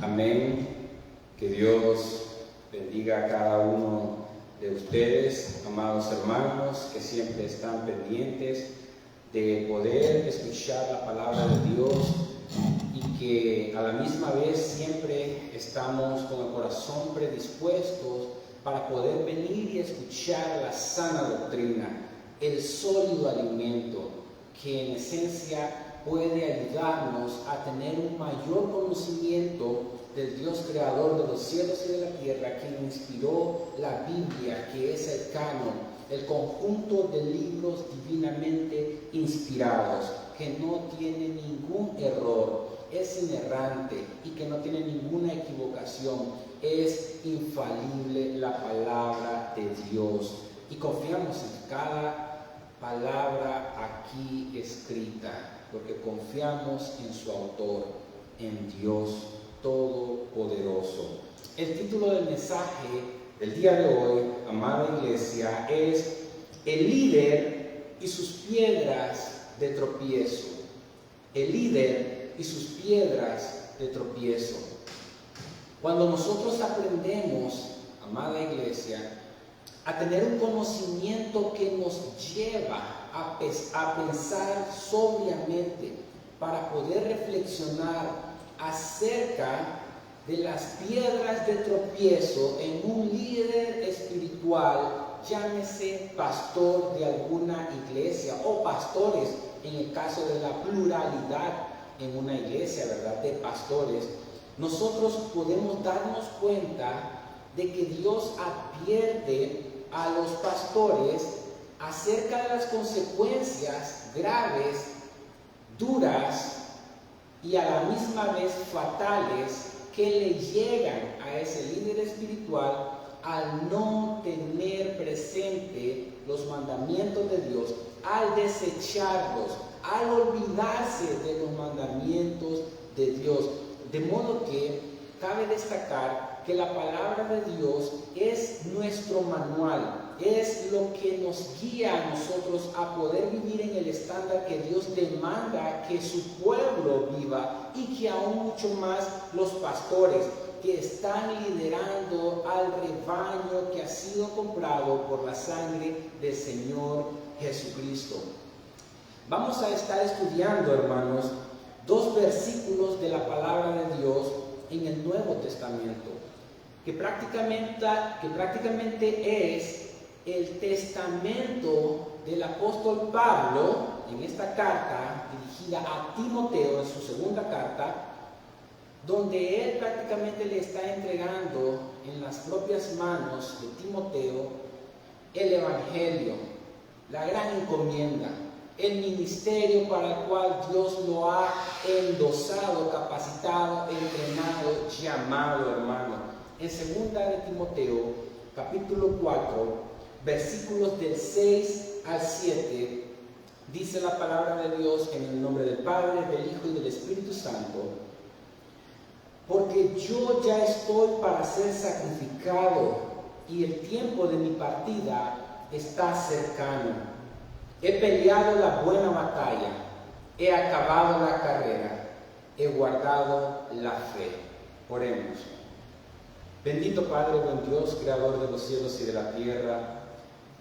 Amén. Que Dios bendiga a cada uno de ustedes, amados hermanos, que siempre están pendientes de poder escuchar la palabra de Dios y que a la misma vez siempre estamos con el corazón predispuestos para poder venir y escuchar la sana doctrina, el sólido alimento que en esencia puede ayudarnos a tener un mayor conocimiento del Dios creador de los cielos y de la tierra, quien inspiró la Biblia, que es el canon, el conjunto de libros divinamente inspirados, que no tiene ningún error, es inerrante y que no tiene ninguna equivocación, es infalible la palabra de Dios. Y confiamos en cada palabra aquí escrita, porque confiamos en su autor, en Dios Todopoderoso. El título del mensaje del día de hoy, amada iglesia, es El líder y sus piedras de tropiezo. El líder y sus piedras de tropiezo. Cuando nosotros aprendemos, amada iglesia, a tener un conocimiento que nos lleva a pensar sobriamente para poder reflexionar acerca de las piedras de tropiezo en un líder espiritual, llámese pastor de alguna iglesia o pastores, en el caso de la pluralidad en una iglesia, ¿verdad?, de pastores, nosotros podemos darnos cuenta de que Dios advierte a los pastores acerca de las consecuencias graves, duras y a la misma vez fatales que le llegan a ese líder espiritual al no tener presente los mandamientos de Dios, al desecharlos, al olvidarse de los mandamientos de Dios. De modo que cabe destacar que la palabra de Dios es nuestro manual, es lo que nos guía a nosotros a poder vivir en el estándar que Dios demanda que su pueblo viva, y que aún mucho más los pastores que están liderando al rebaño que ha sido comprado por la sangre del Señor Jesucristo. Vamos a estar estudiando, hermanos, dos versículos de la palabra de Dios en el Nuevo Testamento, que prácticamente es el testamento del apóstol Pablo en esta carta dirigida a Timoteo, en su segunda carta, donde él prácticamente le está entregando en las propias manos de Timoteo el Evangelio, la gran encomienda, el ministerio para el cual Dios lo ha endosado, capacitado, entrenado, llamado, hermano. En segunda de Timoteo, capítulo 4, versículos del 6 al 7, dice la palabra de Dios en el nombre del Padre, del Hijo y del Espíritu Santo: porque yo ya estoy para ser sacrificado y el tiempo de mi partida está cercano. He peleado la buena batalla, he acabado la carrera, he guardado la fe. Oremos. Bendito Padre, buen Dios, creador de los cielos y de la tierra,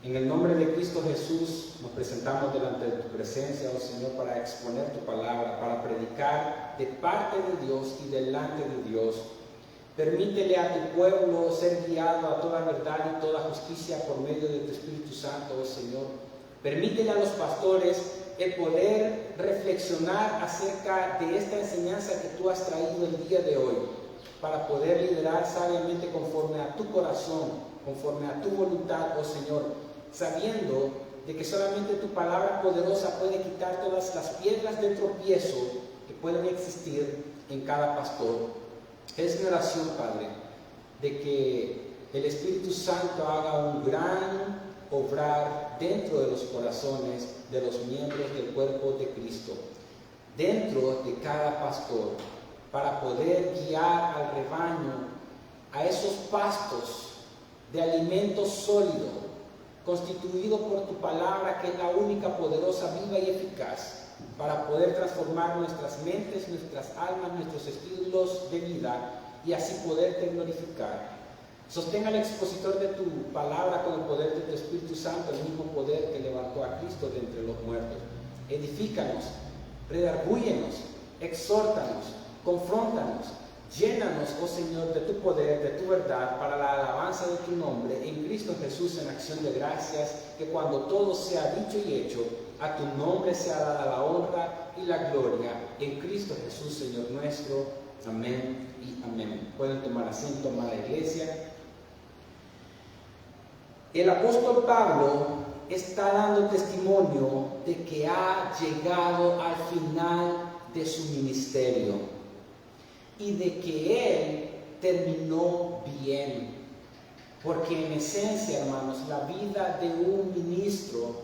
en el nombre de Cristo Jesús nos presentamos delante de tu presencia, oh Señor, para exponer tu palabra, para predicar de parte de Dios y delante de Dios. Permítele a tu pueblo ser guiado a toda verdad y toda justicia por medio de tu Espíritu Santo, oh Señor. Permítele a los pastores el poder reflexionar acerca de esta enseñanza que tú has traído el día de hoy, para poder liderar sabiamente conforme a tu corazón, conforme a tu voluntad, oh Señor, sabiendo de que solamente tu palabra poderosa puede quitar todas las piedras de tropiezo que pueden existir en cada pastor. Es mi oración, Padre, de que el Espíritu Santo haga un gran obrar dentro de los corazones de los miembros del cuerpo de Cristo, dentro de cada pastor, para poder guiar al rebaño a esos pastos de alimento sólido, constituido por tu palabra, que es la única poderosa, viva y eficaz, para poder transformar nuestras mentes, nuestras almas, nuestros estilos de vida y así poderte glorificar. Sostenga al expositor de tu palabra con el poder de tu Espíritu Santo, el mismo poder que levantó a Cristo de entre los muertos. Edifícanos, redargúyenos, exhórtanos, confróntanos, llénanos, oh Señor, de tu poder, de tu verdad, para la alabanza de tu nombre, en Cristo Jesús, en acción de gracias, que cuando todo sea dicho y hecho, a tu nombre sea dada la honra y la gloria, en Cristo Jesús, Señor nuestro. Amén y amén. Pueden tomar asiento, amada iglesia. El apóstol Pablo está dando testimonio de que ha llegado al final de su ministerio y de que él terminó bien. Porque en esencia, hermanos, la vida de un ministro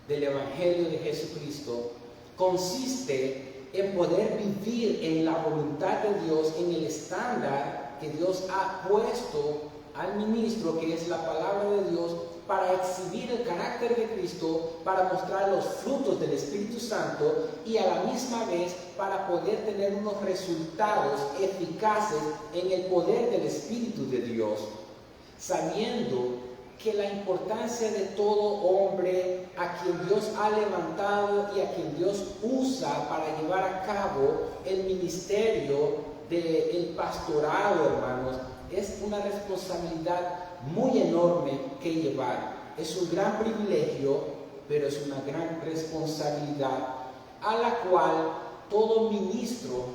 del Evangelio de Jesucristo consiste en poder vivir en la voluntad de Dios, en el estándar que Dios ha puesto al ministro, que es la palabra de Dios, para exhibir el carácter de Cristo, para mostrar los frutos del Espíritu Santo y a la misma vez para poder tener unos resultados eficaces en el poder del Espíritu de Dios, sabiendo que la importancia de todo hombre a quien Dios ha levantado y a quien Dios usa para llevar a cabo el ministerio del pastorado, hermanos, es una responsabilidad muy enorme que llevar. Es un gran privilegio, pero es una gran responsabilidad a la cual todo ministro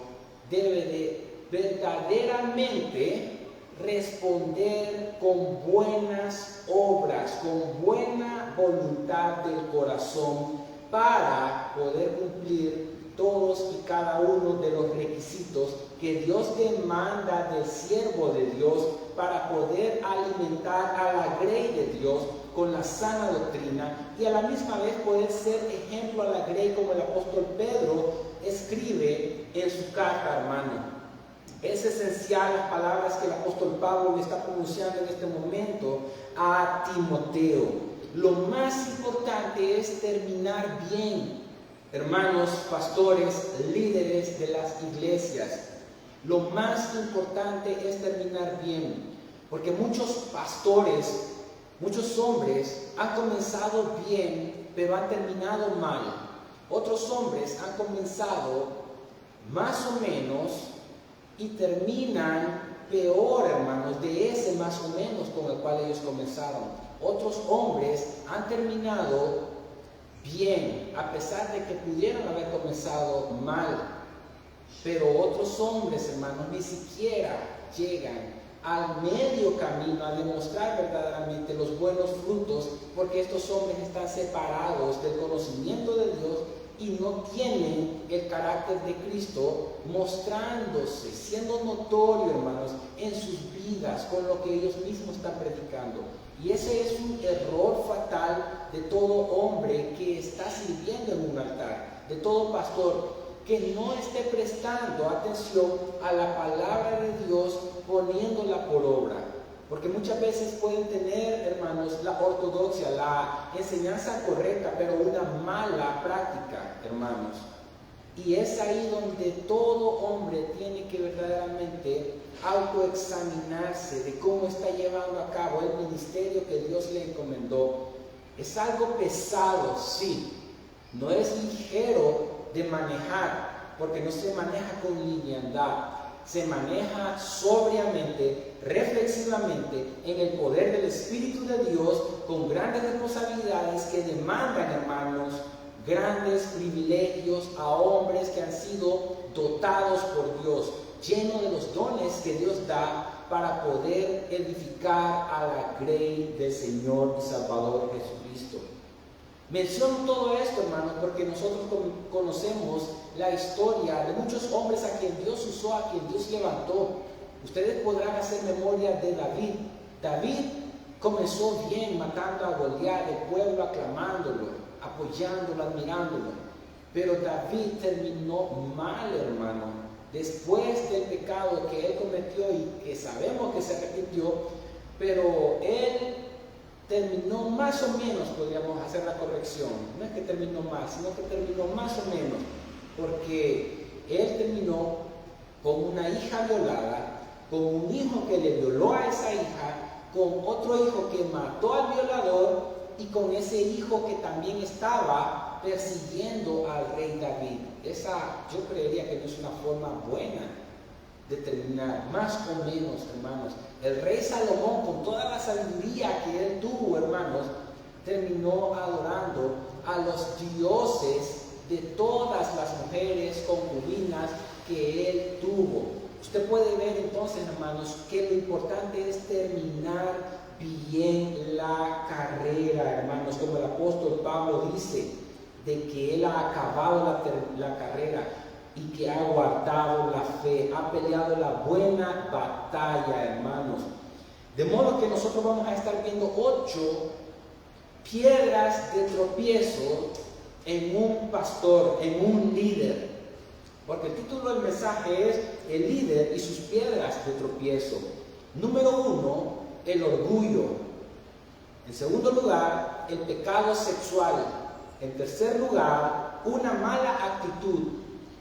debe de verdaderamente responder con buenas obras, con buena voluntad del corazón, para poder cumplir todos y cada uno de los requisitos que Dios demanda del siervo de Dios para poder alimentar a la grey de Dios con la sana doctrina y a la misma vez poder ser ejemplo a la grey, como el apóstol Pedro escribe en su carta, hermano. Es esencial las palabras que el apóstol Pablo le está pronunciando en este momento a Timoteo. Lo más importante es terminar bien, hermanos, pastores, líderes de las iglesias. Lo más importante es terminar bien, porque muchos pastores, muchos hombres han comenzado bien, pero han terminado mal. Otros hombres han comenzado más o menos y terminan peor, hermanos, de ese más o menos con el cual ellos comenzaron. Otros hombres han terminado bien, a pesar de que pudieron haber comenzado mal. Pero otros hombres, hermanos, ni siquiera llegan al medio camino a demostrar verdaderamente los buenos frutos, porque estos hombres están separados del conocimiento de Dios y no tienen el carácter de Cristo mostrándose, siendo notorio, hermanos, en sus vidas con lo que ellos mismos están predicando. Y ese es un error fatal de todo hombre que está sirviendo en un altar, de todo pastor que no esté prestando atención a la palabra de Dios, poniéndola por obra. Porque muchas veces pueden tener, hermanos, la ortodoxia, la enseñanza correcta, pero una mala práctica, hermanos. Y es ahí donde todo hombre tiene que verdaderamente autoexaminarse de cómo está llevando a cabo el ministerio que Dios le encomendó. Es algo pesado, sí. No es ligero de manejar, porque no se maneja con liviandad. Se maneja sobriamente, reflexivamente, en el poder del Espíritu de Dios, con grandes responsabilidades que demandan, hermanos, grandes privilegios a hombres que han sido dotados por Dios, llenos de los dones que Dios da para poder edificar a la grey del Señor y Salvador Jesucristo. Menciono todo esto, hermanos, porque nosotros conocemos la historia de muchos hombres a quien Dios usó, a quien Dios levantó. Ustedes podrán hacer memoria de David. David comenzó bien matando a Goliat, el pueblo aclamándolo, apoyándolo, admirándolo. Pero David terminó mal, hermano. Después del pecado que él cometió y que sabemos que se arrepintió, pero él terminó más o menos, podríamos hacer la corrección. No es que terminó mal, sino que terminó más o menos, porque él terminó con una hija violada, con un hijo que le violó a esa hija, con otro hijo que mató al violador y con ese hijo que también estaba persiguiendo al rey David. Esa, yo creería que no es una forma buena de terminar, más o menos, hermanos. El rey Salomón, con toda la sabiduría que él tuvo, hermanos, terminó adorando a los dioses de todas las mujeres concubinas que él tuvo. Usted puede ver entonces, hermanos, que lo importante es terminar bien la carrera, hermanos, como el apóstol Pablo dice, de que él ha acabado la carrera y que ha guardado la fe, ha peleado la buena batalla, hermanos. De modo que nosotros vamos a estar viendo 8 piedras de tropiezo en un pastor, en un líder. Porque el título del mensaje es el líder y sus piedras de tropiezo. Número 1, el orgullo. En segundo lugar, el pecado sexual. En tercer lugar, una mala actitud.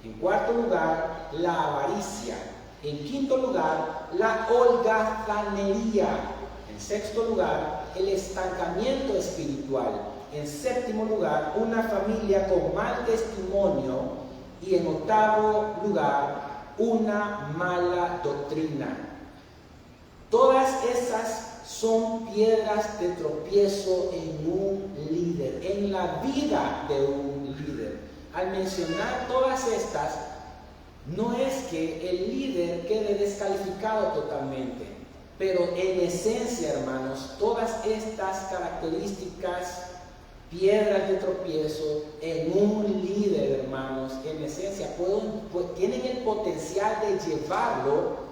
En cuarto lugar, la avaricia. En quinto lugar, la holgazanería. En sexto lugar, el estancamiento espiritual. En séptimo lugar, una familia con mal testimonio. Y en octavo lugar, una mala doctrina. Todas esas son piedras de tropiezo en un líder, en la vida de un líder. Al mencionar todas estas, no es que el líder quede descalificado totalmente, pero en esencia, hermanos, todas estas características, piedras de tropiezo en un líder, hermanos, en esencia tienen el potencial de llevarlo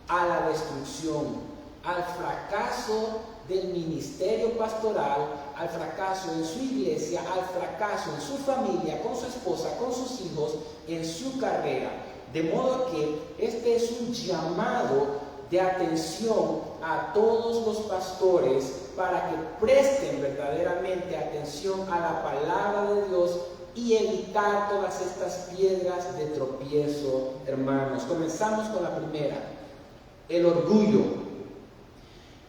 a la destrucción, al fracaso del ministerio pastoral, al fracaso en su iglesia, al fracaso en su familia, con su esposa, con sus hijos, en su carrera. De modo que este es un llamado de atención a todos los pastores para que presten verdaderamente atención a la palabra de Dios y evitar todas estas piedras de tropiezo, hermanos. Comenzamos con la primera, el orgullo.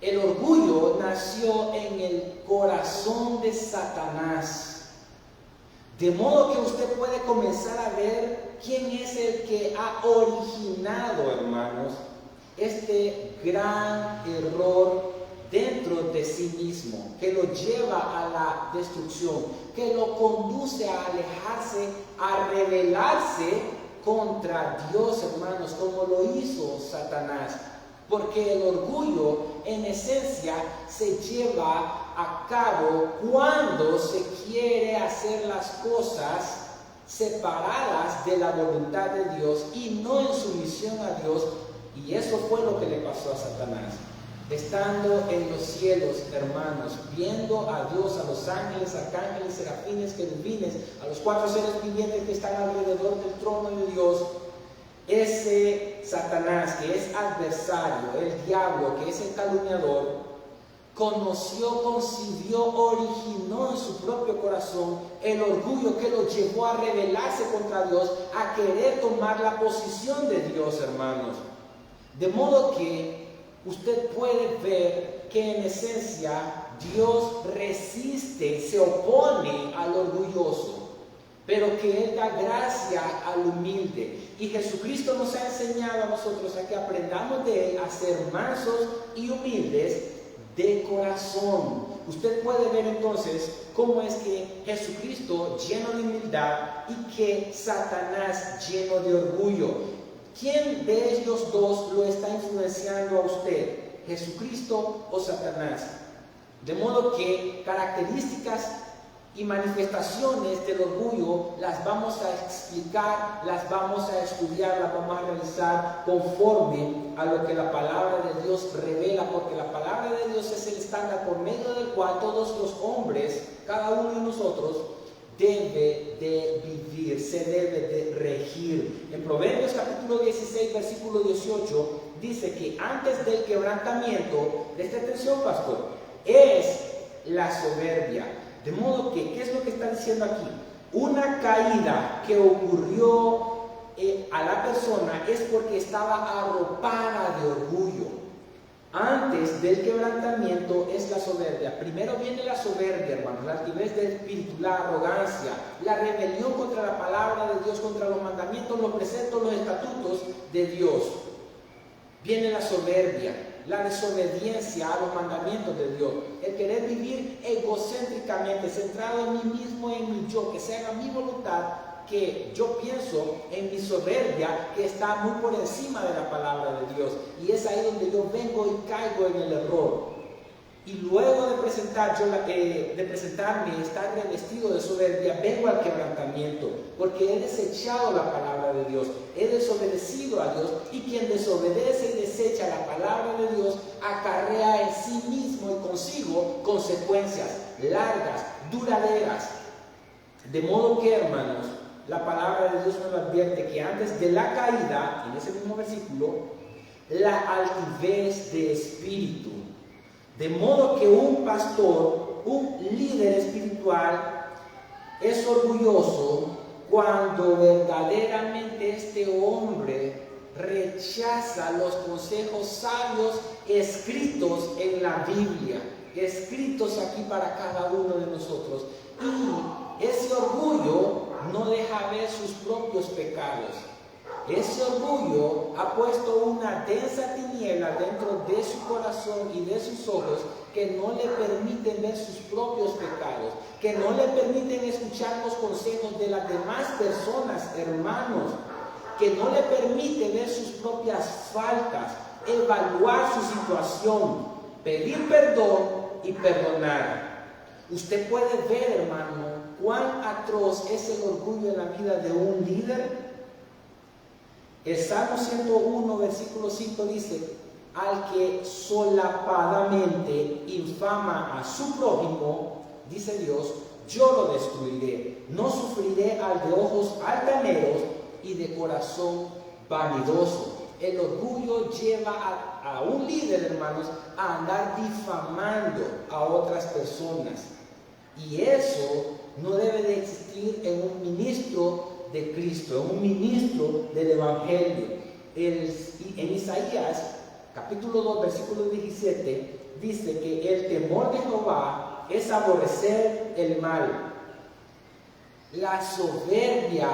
El orgullo nació en el corazón de Satanás. De modo que usted puede comenzar a ver quién es el que ha originado, hermanos, este gran error dentro de sí mismo, que lo lleva a la destrucción, que lo conduce a alejarse, a rebelarse contra Dios, hermanos, como lo hizo Satanás. Porque el orgullo, en esencia, se lleva a cabo cuando se quiere hacer las cosas separadas de la voluntad de Dios y no en sumisión a Dios. Y eso fue lo que le pasó a Satanás. Estando en los cielos, hermanos, viendo a Dios, a los ángeles, arcángeles, serafines, querubines, a los 4 seres vivientes que están alrededor del trono de Dios, ese Satanás, que es adversario, el diablo, que es el calumniador, conoció, concibió, originó en su propio corazón el orgullo que lo llevó a rebelarse contra Dios, a querer tomar la posición de Dios, hermanos. De modo que usted puede ver que en esencia Dios resiste, se opone al orgulloso, pero que Él da gracia al humilde. Y Jesucristo nos ha enseñado a nosotros a que aprendamos de Él a ser mansos y humildes de corazón. Usted puede ver entonces cómo es que Jesucristo lleno de humildad y que Satanás lleno de orgullo. ¿Quién de ellos dos lo está influenciando a usted? ¿Jesucristo o Satanás? De modo que características y manifestaciones del orgullo las vamos a explicar, las vamos a estudiar, las vamos a realizar conforme a lo que la palabra de Dios revela, porque la palabra de Dios es el estándar por medio del cual todos los hombres, cada uno de nosotros, debe de vivir, se debe de regir. En Proverbios capítulo 16, versículo 18, dice que antes del quebrantamiento, preste atención, pastor, es la soberbia. De modo que, ¿qué es lo que está diciendo aquí? Una caída que ocurrió a la persona es porque estaba arropada de orgullo. Antes del quebrantamiento es la soberbia. Primero viene la soberbia, hermanos, la altivez del espíritu, la arrogancia, la rebelión contra la palabra de Dios, contra los mandamientos, los preceptos, los estatutos de Dios. Viene la soberbia, la desobediencia a los mandamientos de Dios, el querer vivir egocéntricamente, centrado en mí mismo, en mi yo, que se haga mi voluntad, que yo pienso en mi soberbia, que está muy por encima de la palabra de Dios. Y es ahí donde yo vengo y caigo en el error. Y luego de presentarme, estar revestido de soberbia, vengo al quebrantamiento, porque he desechado la palabra de Dios, he desobedecido a Dios, y quien desobedece y desecha la palabra de Dios, acarrea en sí mismo y consigo consecuencias largas, duraderas. De modo que, hermanos, la palabra de Dios nos advierte que antes de la caída, en ese mismo versículo, la altivez de espíritu. De modo que un pastor, un líder espiritual, es orgulloso cuando verdaderamente este hombre rechaza los consejos sabios escritos en la Biblia, escritos aquí para cada uno de nosotros. Y ese orgullo no deja ver sus propios pecados. Ese orgullo ha puesto una densa tiniebla dentro de su corazón y de sus ojos, que no le permiten ver sus propios pecados, que no le permiten escuchar los consejos de las demás personas, hermanos, que no le permite ver sus propias faltas, evaluar su situación, pedir perdón y perdonar. Usted puede ver, hermano, cuán atroz es el orgullo en la vida de un líder. El Salmo 101, versículo 5 dice: al que solapadamente infama a su prójimo, dice Dios, yo lo destruiré, no sufriré al de ojos altaneros y de corazón vanidoso. El orgullo lleva a un líder, hermanos, a andar difamando a otras personas. Y eso no debe de existir en un ministro de Cristo, en un ministro del Evangelio. En Isaías, capítulo 2, versículo 17, dice que el temor de Jehová es aborrecer el mal. La soberbia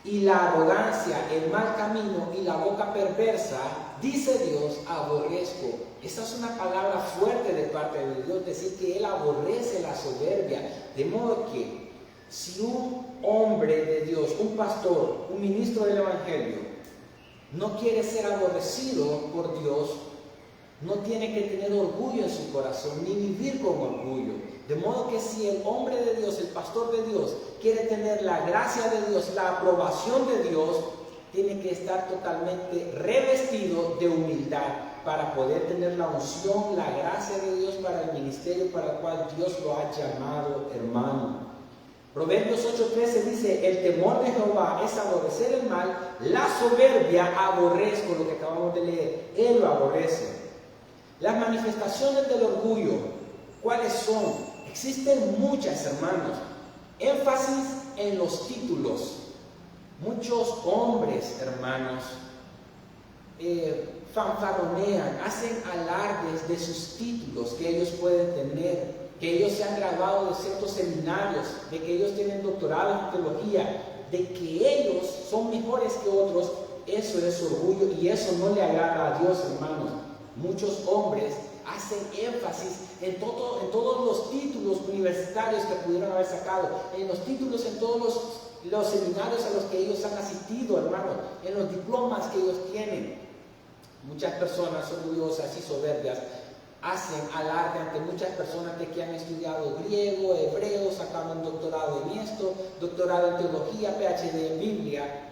y la arrogancia, el mal camino y la boca perversa, dice Dios, aborrezco. Esa es una palabra fuerte de parte de Dios, decir que Él aborrece la soberbia. De modo que si un hombre de Dios, un pastor, un ministro del Evangelio, no quiere ser aborrecido por Dios, no tiene que tener orgullo en su corazón, ni vivir con orgullo. De modo que si el hombre de Dios, el pastor de Dios, quiere tener la gracia de Dios, la aprobación de Dios, tiene que estar totalmente revestido de humildad para poder tener la unción, la gracia de Dios para el ministerio para el cual Dios lo ha llamado, hermano. Proverbios 8:13 dice: el temor de Jehová es aborrecer el mal, la soberbia aborrezco, lo que acabamos de leer, Él lo aborrece. Las manifestaciones del orgullo, ¿cuáles son? Existen muchas, hermanos. Énfasis en los títulos. Muchos hombres, hermanos, fanfarronean, hacen alardes de sus títulos que ellos pueden tener, que ellos se han graduado de ciertos seminarios, de que ellos tienen doctorado en teología, de que ellos son mejores que otros. Eso es orgullo y eso no le agrada a Dios, hermanos. Muchos hombres hacen énfasis en todos los títulos universitarios que pudieron haber sacado, en los títulos, en todos los seminarios a los que ellos han asistido, hermanos, en los diplomas que ellos tienen. Muchas personas orgullosas y soberbias hacen alarde ante muchas personas de que han estudiado griego, hebreo, sacaron doctorado en esto, doctorado en teología, PhD en Biblia.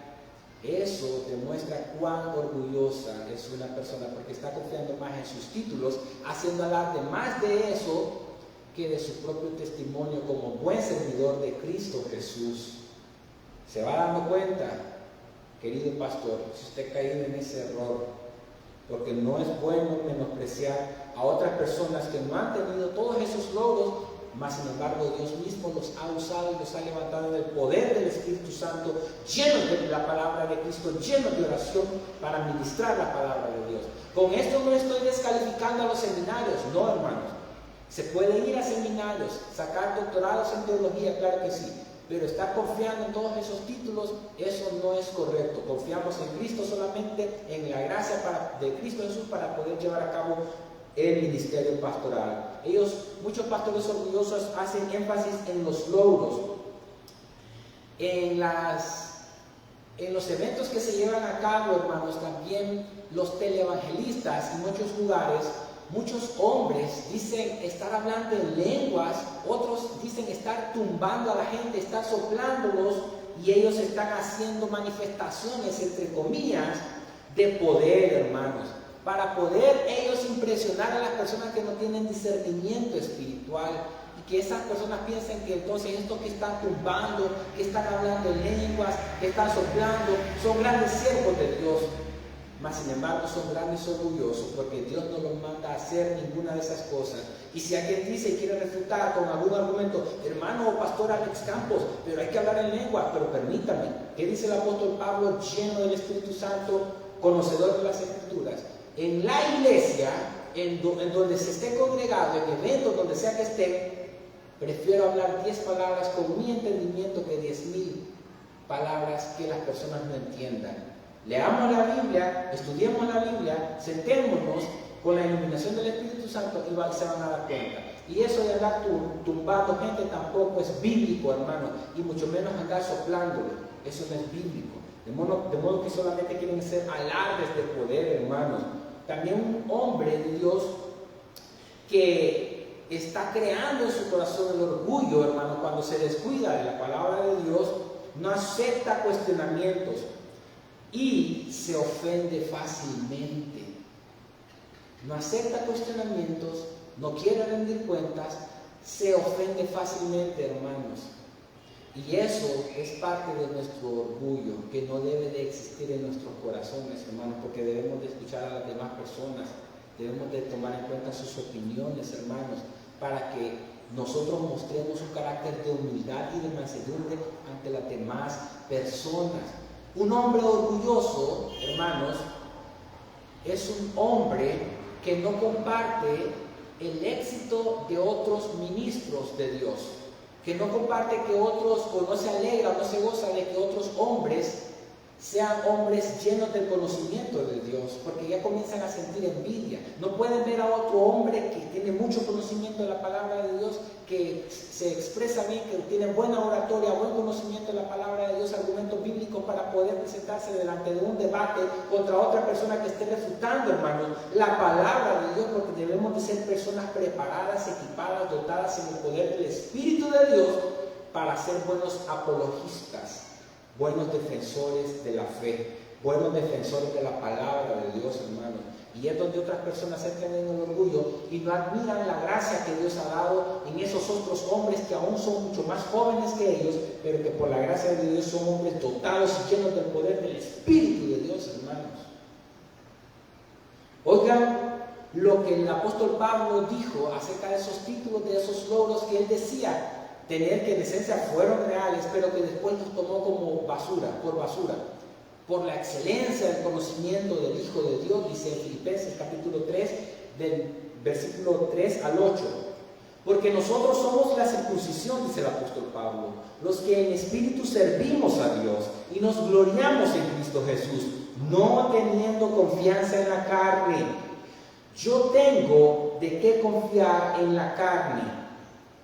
Eso demuestra cuán orgullosa es una persona, porque está confiando más en sus títulos, haciendo alarde más de eso que de su propio testimonio como buen servidor de Cristo Jesús. ¿Se va dando cuenta, querido pastor, si usted ha caído en ese error? Porque no es bueno menospreciar a otras personas que no han tenido todos esos logros mas sin embargo Dios mismo los ha usado y los ha levantado en el poder del Espíritu Santo, llenos de la palabra de Cristo, llenos de oración para ministrar la palabra de Dios. Con esto no estoy descalificando a los seminarios, no, hermanos. Se puede ir a seminarios, sacar doctorados en teología, claro que sí, pero estar confiando en todos esos títulos, eso no es correcto. Confiamos en Cristo solamente, en la gracia de Cristo Jesús para poder llevar a cabo el ministerio pastoral. Muchos pastores orgullosos hacen énfasis en los logros, en los eventos que se llevan a cabo, hermanos. También los televangelistas en muchos lugares, muchos hombres dicen estar hablando en lenguas, otros dicen estar tumbando a la gente, estar soplándolos, y ellos están haciendo manifestaciones, entre comillas, de poder, hermanos, para poder ellos impresionar a las personas que no tienen discernimiento espiritual, y que esas personas piensen que entonces esto que están tumbando, que están hablando en lenguas, que están soplando, son grandes siervos de Dios. Mas sin embargo son grandes orgullosos, porque Dios no los manda a hacer ninguna de esas cosas. Y si alguien dice y quiere refutar con algún argumento, hermano o pastor Alex Campos, pero hay que hablar en lengua, pero permítame, ¿qué dice el apóstol Pablo, lleno del Espíritu Santo, conocedor de las Escrituras? En la iglesia, en donde se esté congregado, en eventos donde sea que esté, prefiero hablar 10 palabras con mi entendimiento que 10,000 palabras que las personas no entiendan. Leamos la Biblia, estudiemos la Biblia, sentémonos con la iluminación del Espíritu Santo y se van a dar cuenta. Y eso de andar tumbando gente tampoco es bíblico, hermano, y mucho menos andar soplándole. Eso no es bíblico. De modo que solamente quieren ser alardes de poder, hermanos. También un hombre de Dios que está creando en su corazón el orgullo, hermano, cuando se descuida de la palabra de Dios, no acepta cuestionamientos y se ofende fácilmente. No acepta cuestionamientos, no quiere rendir cuentas, se ofende fácilmente, hermanos. Y eso es parte de nuestro orgullo, que no debe de existir en nuestros corazones, hermanos, porque debemos de escuchar a las demás personas, debemos de tomar en cuenta sus opiniones, hermanos, para que nosotros mostremos un carácter de humildad y de mansedumbre ante las demás personas. Un hombre orgulloso, hermanos, es un hombre que no comparte el éxito de otros ministros de Dios, que no comparte que otros, o no se alegra o no se goza de que otros hombres sean hombres llenos del conocimiento de Dios, porque ya comienzan a sentir envidia. No pueden ver a otro hombre que tiene mucho conocimiento de la palabra de Dios, que se expresa bien, que tiene buena oratoria, buen conocimiento de la palabra de Dios, argumentos bíblicos para poder presentarse delante de un debate contra otra persona que esté refutando, hermanos, la palabra de Dios, porque debemos de ser personas preparadas, equipadas, dotadas en el poder del Espíritu de Dios para ser buenos apologistas, buenos defensores de la fe, buenos defensores de la palabra de Dios, hermanos. Y es donde otras personas entran en el orgullo y no admiran la gracia que Dios ha dado en esos otros hombres que aún son mucho más jóvenes que ellos, pero que por la gracia de Dios son hombres dotados y llenos del poder del Espíritu de Dios, hermanos. Oigan lo que el apóstol Pablo dijo acerca de esos títulos, de esos logros que él decía tener, que en esencia fueron reales, pero que después los tomó como basura, por la excelencia del conocimiento del Hijo de Dios, dice en Filipenses capítulo 3, del versículo 3 al 8. Porque nosotros somos la circuncisión, dice el apóstol Pablo, los que en espíritu servimos a Dios y nos gloriamos en Cristo Jesús, no teniendo confianza en la carne. Yo tengo de qué confiar en la carne,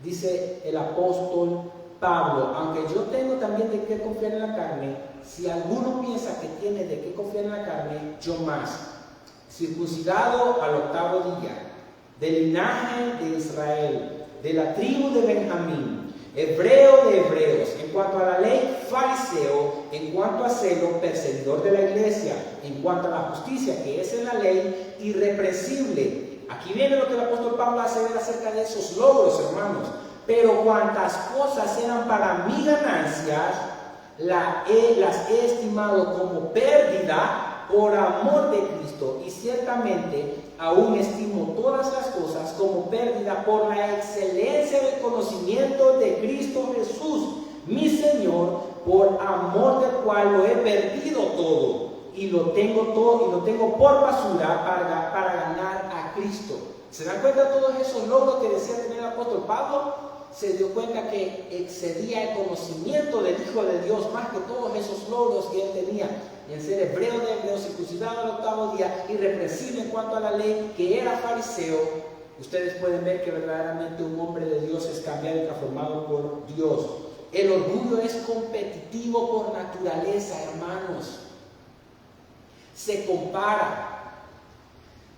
dice el apóstol Pablo, aunque yo tengo también de qué confiar en la carne. Si alguno piensa que tiene de qué confiar en la carne, yo más. Circuncidado al 8º día, del linaje de Israel, de la tribu de Benjamín, hebreo de hebreos, en cuanto a la ley, fariseo, en cuanto a celo, perseguidor de la iglesia, en cuanto a la justicia que es en la ley, irreprensible. Aquí viene lo que el apóstol Pablo hace ver acerca de esos logros, hermanos. Pero cuantas cosas eran para mi ganancia, las he estimado como pérdida por amor de Cristo, y ciertamente aún estimo todas las cosas como pérdida por la excelencia del conocimiento de Cristo Jesús, mi Señor, por amor del cual lo he perdido todo y lo tengo por basura para ganar a Cristo. ¿Se dan cuenta de todos esos logros que decía tener el apóstol Pablo? Se dio cuenta que excedía el conocimiento del Hijo de Dios más que todos esos logros que él tenía, en ser hebreo de hebreos, circuncidado al octavo día, irreprensible en cuanto a la ley, que era fariseo. Ustedes pueden ver que verdaderamente un hombre de Dios es cambiado y transformado por Dios. El orgullo es competitivo por naturaleza, hermanos. Se compara.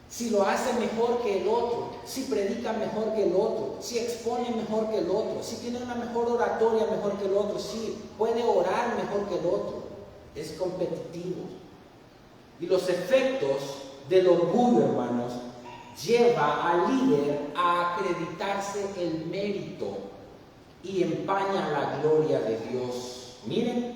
Si lo hace mejor que el otro, si predica mejor que el otro, si expone mejor que el otro, si tiene una mejor oratoria mejor que el otro, si puede orar mejor que el otro, es competitivo. Y los efectos del orgullo, hermanos, lleva al líder a acreditarse el mérito y empaña la gloria de Dios. Miren,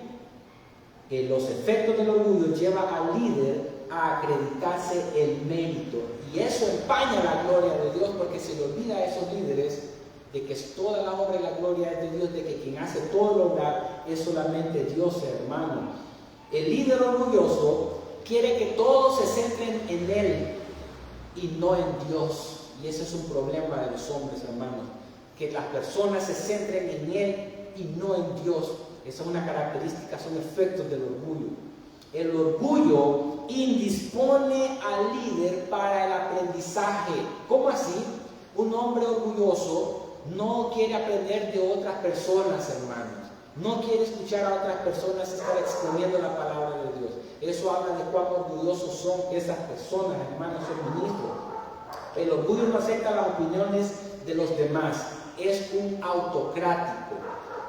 que los efectos del orgullo lleva al líder a acreditarse el mérito, y eso empaña la gloria de Dios, porque se le olvida a esos líderes de que toda la obra y la gloria es de Dios, de que quien hace todo lo obrar es solamente Dios, hermano. El líder orgulloso quiere que todos se centren en él y no en Dios, y ese es un problema de los hombres, hermanos, que las personas se centren en él y no en Dios. Esa es una característica, son efectos del orgullo. El orgullo indispone al líder para el aprendizaje. ¿Cómo así? Un hombre orgulloso no quiere aprender de otras personas, hermanos. No quiere escuchar a otras personas estar exponiendo la palabra de Dios. Eso habla de cuán orgullosos son esas personas, hermanos, son ministros. El orgullo no acepta las opiniones de los demás. Es un autocrático.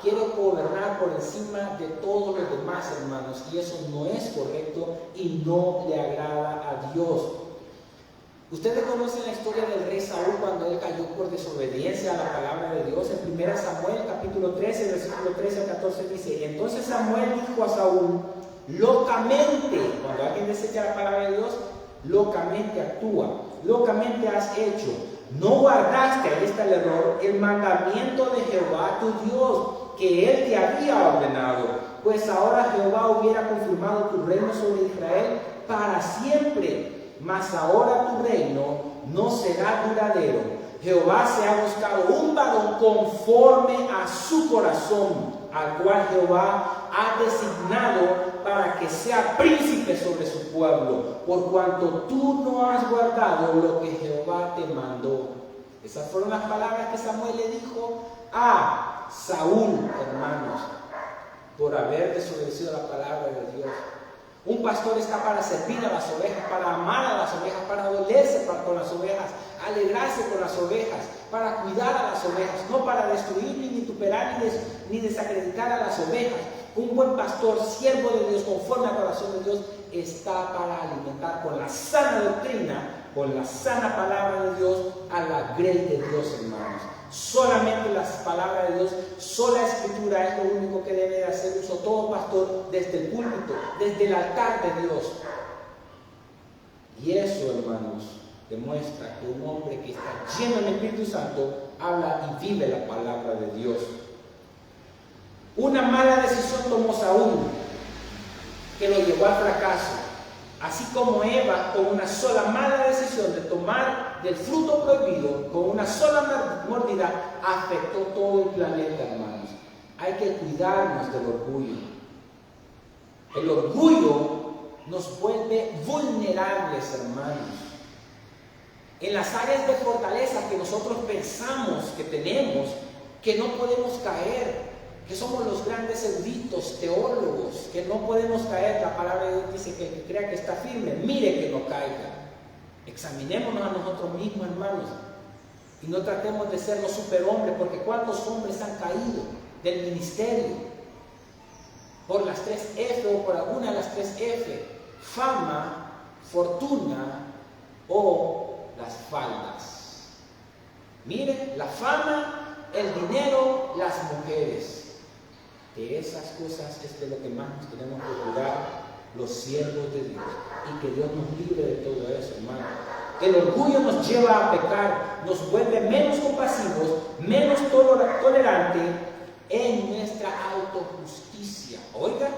Quiere gobernar por encima de todos los demás, hermanos, y eso no es correcto y no le agrada a Dios. Ustedes conocen la historia del rey Saúl cuando él cayó por desobediencia a la palabra de Dios. En 1 Samuel capítulo 13, versículo 13 al 14 dice: entonces Samuel dijo a Saúl, locamente, cuando alguien desecha la palabra de Dios, locamente actúa, locamente has hecho. No guardaste, ahí está el error, el mandamiento de Jehová tu Dios, que él te había ordenado, pues ahora Jehová hubiera confirmado tu reino sobre Israel para siempre, mas ahora tu reino no será duradero. Jehová se ha buscado un varón conforme a su corazón, al cual Jehová ha designado para que sea príncipe sobre su pueblo, por cuanto tú no has guardado lo que Jehová te mandó. Esas fueron las palabras que Samuel le dijo a Saúl, hermanos, por haber desobedecido la palabra de Dios. Un pastor está para servir a las ovejas, para amar a las ovejas, para dolerse con las ovejas, alegrarse con las ovejas, para cuidar a las ovejas, no para destruir, ni vituperar, ni desacreditar a las ovejas. Un buen pastor, siervo de Dios, conforme al corazón de Dios, está para alimentar con la sana doctrina, con la sana palabra de Dios, a la grey de Dios, hermanos. Solamente las palabras de Dios, sola escritura es lo único que debe hacer uso todo pastor desde el púlpito, desde el altar de Dios. Y eso, hermanos, demuestra que un hombre que está lleno del Espíritu Santo habla y vive la palabra de Dios. Una mala decisión tomó Saúl, que lo llevó al fracaso. Así como Eva, con una sola mala decisión de tomar del fruto prohibido, con una sola mordida, afectó todo el planeta, hermanos. Hay que cuidarnos del orgullo. El orgullo nos vuelve vulnerables, hermanos. En las áreas de fortaleza que nosotros pensamos que tenemos, que no podemos caer, que somos los grandes eruditos, teólogos, que no podemos caer. La palabra de Dios dice que el que crea que está firme, mire que no caiga. Examinémonos a nosotros mismos, hermanos, y no tratemos de ser los superhombres, porque ¿cuántos hombres han caído del ministerio? Por las 3 F o por alguna de las 3 F: fama, fortuna o las faldas. Miren, la fama, el dinero, las mujeres. De esas cosas es de lo que más nos tenemos que cuidar los siervos de Dios. Y que Dios nos libre de todo eso, hermano. El orgullo nos lleva a pecar, nos vuelve menos compasivos, menos tolerantes en nuestra autojusticia. Oiga,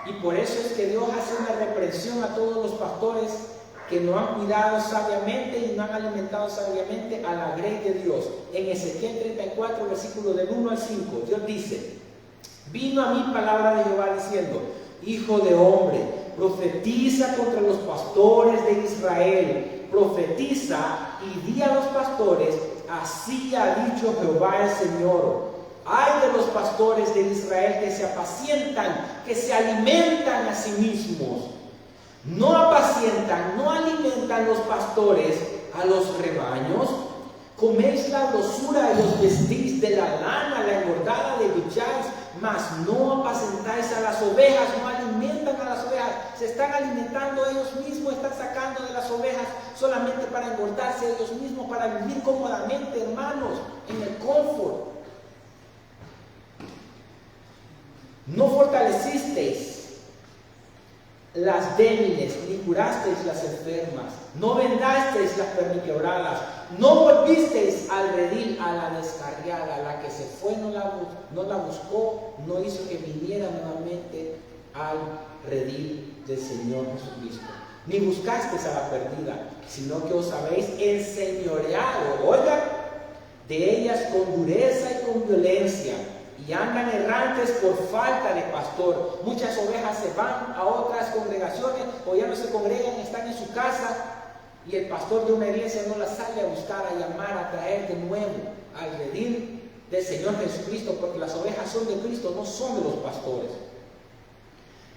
y por eso es que Dios hace una reprensión a todos los pastores que no han cuidado sabiamente y no han alimentado sabiamente a la grey de Dios. En Ezequiel 34, versículos del 1 al 5, Dios dice: vino a mí palabra de Jehová diciendo: hijo de hombre, profetiza contra los pastores de Israel, profetiza y di a los pastores: así ha dicho Jehová el Señor. Ay de los pastores de Israel que se apacientan, que se alimentan a sí mismos. No apacientan, no alimentan los pastores a los rebaños. Coméis la grosura y os vestís de la lana, la engordada de bicháis, mas no apacentáis a las ovejas, no alimentan a las ovejas. Se están alimentando ellos mismos, están sacando de las ovejas solamente para engordarse ellos mismos, para vivir cómodamente, hermanos, en el confort. No fortalecisteis las débiles, ni curasteis las enfermas, no vendasteis las perniquebradas, no volvisteis al redil a la descarriada. La que se fue no la buscó, no hizo que viniera nuevamente al redil del Señor Jesucristo. Ni buscasteis a la perdida, sino que os habéis enseñoreado, oiga, de ellas con dureza y con violencia. Y andan errantes por falta de pastor. Muchas ovejas se van a otras congregaciones o ya no se congregan, están en su casa, y el pastor de una iglesia no las sale a buscar, a llamar, a traer de nuevo al redil del Señor Jesucristo, porque las ovejas son de Cristo, no son de los pastores.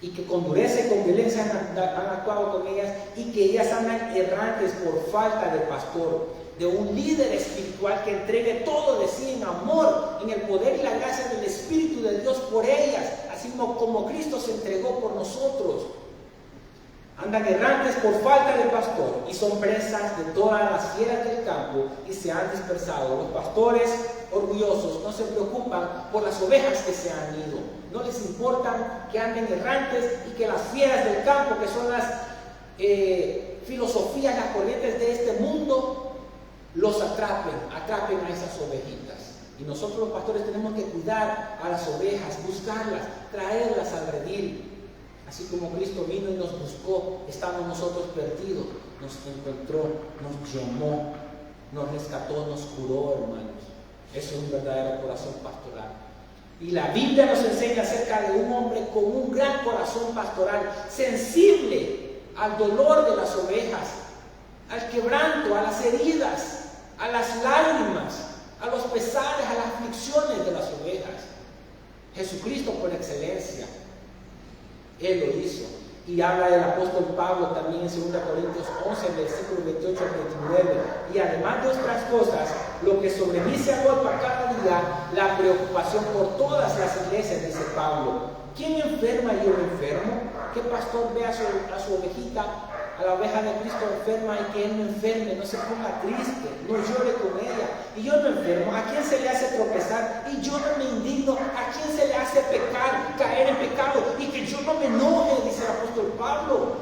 Y que con dureza y con violencia han actuado con ellas, y que ellas andan errantes por falta de pastor, de un líder espiritual que entregue todo de sí en amor, en el poder y la gracia del Espíritu de Dios por ellas, así como Cristo se entregó por nosotros. Andan errantes por falta de pastor y son presas de todas las fieras del campo y se han dispersado. Los pastores orgullosos no se preocupan por las ovejas que se han ido. No les importan que anden errantes y que las fieras del campo, que son las filosofías, las corrientes de este mundo, los atrapen a esas ovejitas. Y nosotros los pastores tenemos que cuidar a las ovejas, buscarlas, traerlas al redil. Así como Cristo vino y nos buscó, estamos nosotros perdidos, nos encontró, nos llamó, nos rescató, nos curó, hermanos. Eso es un verdadero corazón pastoral. Y la Biblia nos enseña acerca de un hombre con un gran corazón pastoral, sensible al dolor de las ovejas, al quebranto, a las heridas, a las lágrimas, a los pesares, a las aflicciones de las ovejas. Jesucristo por excelencia, Él lo hizo. Y habla del apóstol Pablo también en 2 Corintios 11, versículos 28 al 29. Y además de otras cosas, lo que sobre mí se agolpa cada día, la preocupación por todas las iglesias, dice Pablo. ¿Quién enferma y yo me enfermo? ¿Qué pastor ve a su ovejita, a la oveja de Cristo enferma, y que él no enferme, no se ponga triste, no llore con ella? Y yo no enfermo. ¿A quién se le hace tropezar? Y yo no me indigno. ¿A quién se le hace pecar, caer en pecado? Y que yo no me enoje, dice el apóstol Pablo,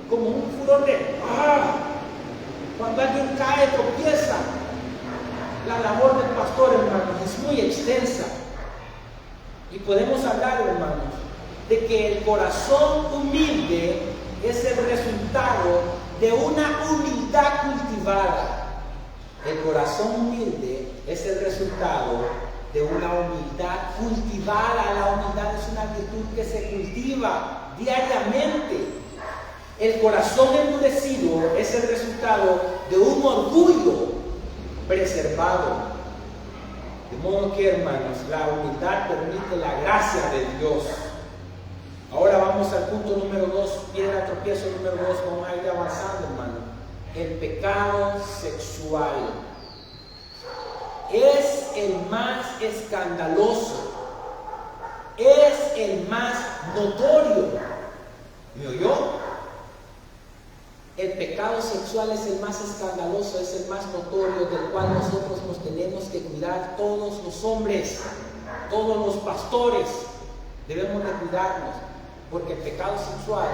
como un furor de cuando alguien cae, tropieza. La labor del pastor, hermanos, es muy extensa. Y podemos hablar, hermanos, de que el corazón humilde es el resultado de una humildad cultivada. El corazón humilde es el resultado de una humildad cultivada. La humildad es una virtud que se cultiva diariamente. El corazón endurecido es el resultado de un orgullo preservado. De modo que, hermanos, la humildad permite la gracia de Dios. Ahora vamos al punto número 2, piedra tropiezo número 2, vamos a ir avanzando, hermano. El pecado sexual es el más escandaloso, es el más notorio. ¿Me oyó? El pecado sexual es el más escandaloso, es el más notorio, del cual nosotros nos tenemos que cuidar, todos los hombres, todos los pastores, debemos de cuidarnos. porque el pecado sexual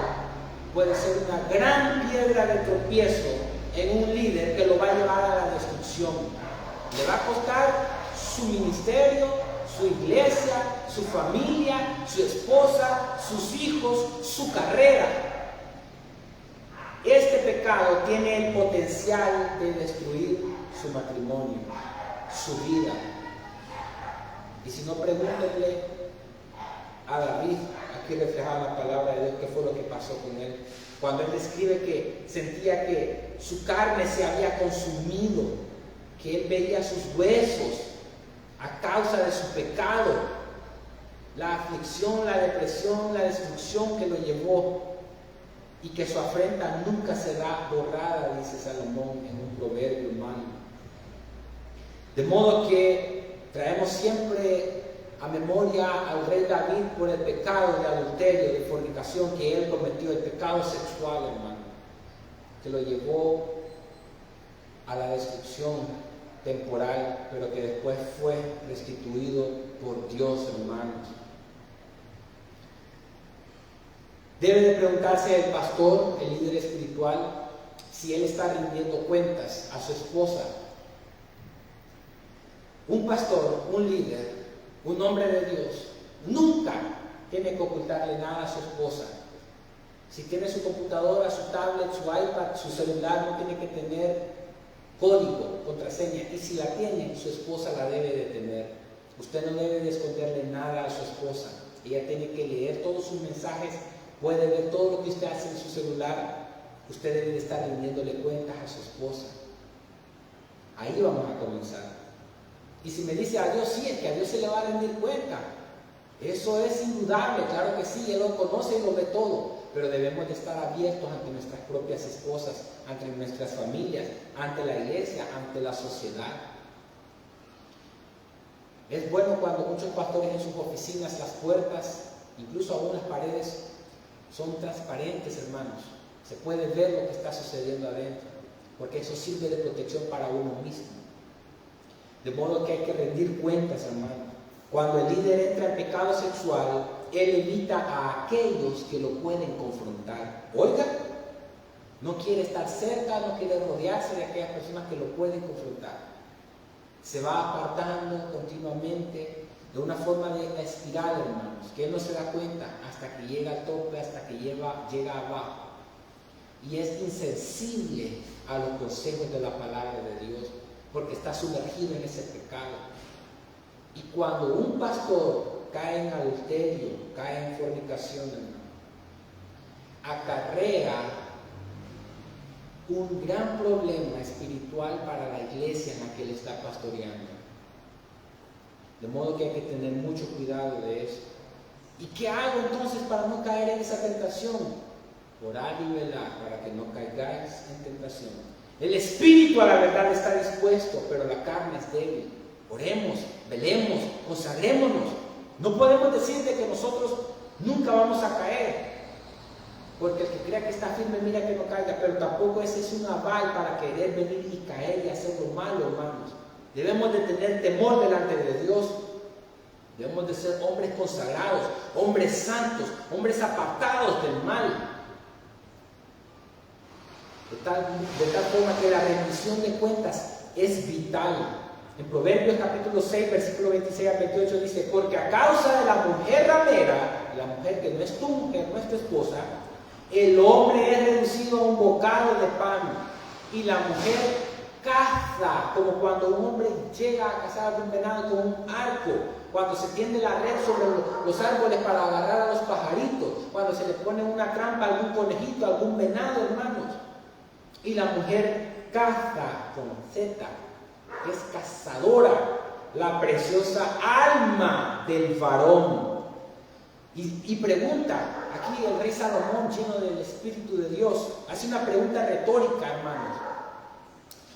puede ser una gran piedra de tropiezo en un líder que lo va a llevar a la destrucción. Le va a costar su ministerio, su iglesia, su familia, su esposa, sus hijos, su carrera. Este pecado tiene el potencial de destruir su matrimonio, su vida. Y si no, pregúntenle a David, aquí reflejada la palabra de Dios, qué fue lo que pasó con él. Cuando él describe que sentía que su carne se había consumido, que él veía sus huesos a causa de su pecado, la aflicción, la depresión, la destrucción que lo llevó, y que su afrenta nunca será borrada, dice Salomón en un proverbio humano. De modo que traemos siempre a memoria al rey David por el pecado de adulterio, de fornicación que él cometió, el pecado sexual, hermano, que lo llevó a la destrucción temporal, pero que después fue restituido por Dios, hermanos. Debe de preguntarse el pastor, el líder espiritual, si él está rindiendo cuentas a su esposa. Un pastor, un líder, un hombre de Dios, nunca tiene que ocultarle nada a su esposa. Si tiene su computadora, su tablet, su iPad, su celular, no tiene que tener código, contraseña. Y si la tiene, su esposa la debe de tener. Usted no debe de esconderle nada a su esposa. Ella tiene que leer todos sus mensajes, puede ver todo lo que usted hace en su celular. Usted debe de estar rindiéndole cuentas a su esposa. Ahí vamos a comenzar. Y si me dice a Dios, sí, es que a Dios se le va a rendir cuenta. Eso es indudable, claro que sí, Él lo conoce y lo ve todo. Pero debemos de estar abiertos ante nuestras propias esposas, ante nuestras familias, ante la iglesia, ante la sociedad. Es bueno cuando muchos pastores en sus oficinas, las puertas, incluso algunas paredes, son transparentes, hermanos. Se puede ver lo que está sucediendo adentro, porque eso sirve de protección para uno mismo. De modo que hay que rendir cuentas, hermano. Cuando el líder entra en pecado sexual, él evita a aquellos que lo pueden confrontar. Oiga, no quiere estar cerca, no quiere rodearse de aquellas personas que lo pueden confrontar. Se va apartando continuamente de una forma de espiral, hermanos, que él no se da cuenta hasta que llega al tope, hasta que llega abajo. Y es insensible a los consejos de la palabra de Dios, porque está sumergido en ese pecado. Y cuando un pastor cae en adulterio, cae en fornicación, hermano, acarrea un gran problema espiritual para la iglesia en la que él está pastoreando. De modo que hay que tener mucho cuidado de eso. ¿Y qué hago entonces para no caer en esa tentación? Orar y velar para que no caigáis en tentación. El espíritu a la verdad está dispuesto, pero la carne es débil. Oremos, velemos, consagrémonos. No podemos decir de que nosotros nunca vamos a caer, porque el que crea que está firme, mira que no caiga, pero tampoco ese es un aval para querer venir y caer y hacer lo malo, hermanos. Debemos de tener temor delante de Dios. Debemos de ser hombres consagrados, hombres santos, hombres apartados del mal. De tal forma que la rendición de cuentas es vital. En Proverbios capítulo 6, versículo 26 al 28 dice: porque a causa de la mujer ramera, la mujer que no es tu mujer, no es tu esposa, el hombre es reducido a un bocado de pan, y la mujer caza, como cuando un hombre llega a cazar algún venado con un arco, cuando se tiende la red sobre los árboles para agarrar a los pajaritos, cuando se le pone una trampa a algún conejito, a algún venado, hermanos. Y la mujer caza con Z, es cazadora, la preciosa alma del varón. Y pregunta, aquí el rey Salomón, lleno del Espíritu de Dios, hace una pregunta retórica, hermanos.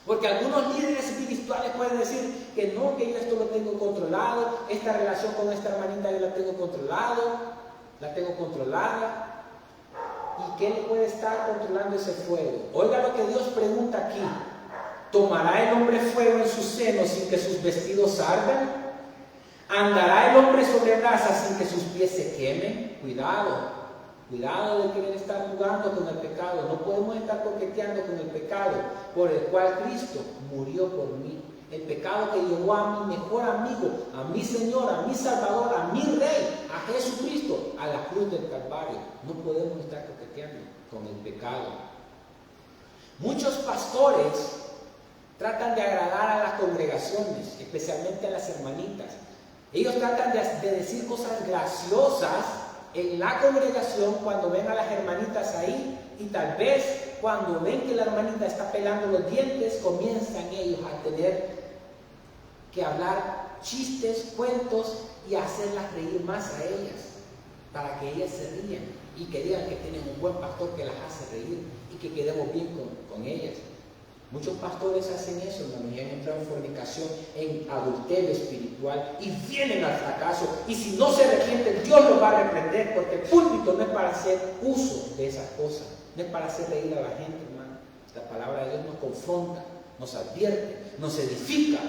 Porque algunos líderes espirituales pueden decir que no, que yo esto lo tengo controlado, esta relación con esta hermanita yo la tengo controlada. ¿Y qué le puede estar controlando ese fuego? Oiga lo que Dios pregunta aquí. ¿Tomará el hombre fuego en sus senos sin que sus vestidos ardan? ¿Andará el hombre sobre brasas sin que sus pies se quemen? Cuidado. Cuidado de querer estar jugando con el pecado. No podemos estar coqueteando con el pecado por el cual Cristo murió por mí. El pecado que llevó a mi mejor amigo, a mi Señor, a mi Salvador, a mi Rey, a Jesucristo, a la cruz del Calvario. No podemos estar coqueteando con el pecado. Muchos pastores tratan de agradar a las congregaciones, especialmente a las hermanitas. Ellos tratan de decir cosas graciosas en la congregación cuando ven a las hermanitas ahí, y tal vez cuando ven que la hermanita está pelando los dientes, comienzan ellos a tener que hablar chistes, cuentos y hacerlas reír más a ellas, para que ellas se rían y que digan que tienen un buen pastor que las hace reír y que quedemos bien con ellas. Muchos pastores hacen eso, hermanos, y han entrado en fornicación, en adulterio espiritual, y vienen al fracaso. Y si no se arrepienten, Dios los va a reprender, porque el púlpito no es para hacer uso de esas cosas, no es para hacer reír a la gente, hermano. La palabra de Dios nos confronta, nos advierte, nos edifica.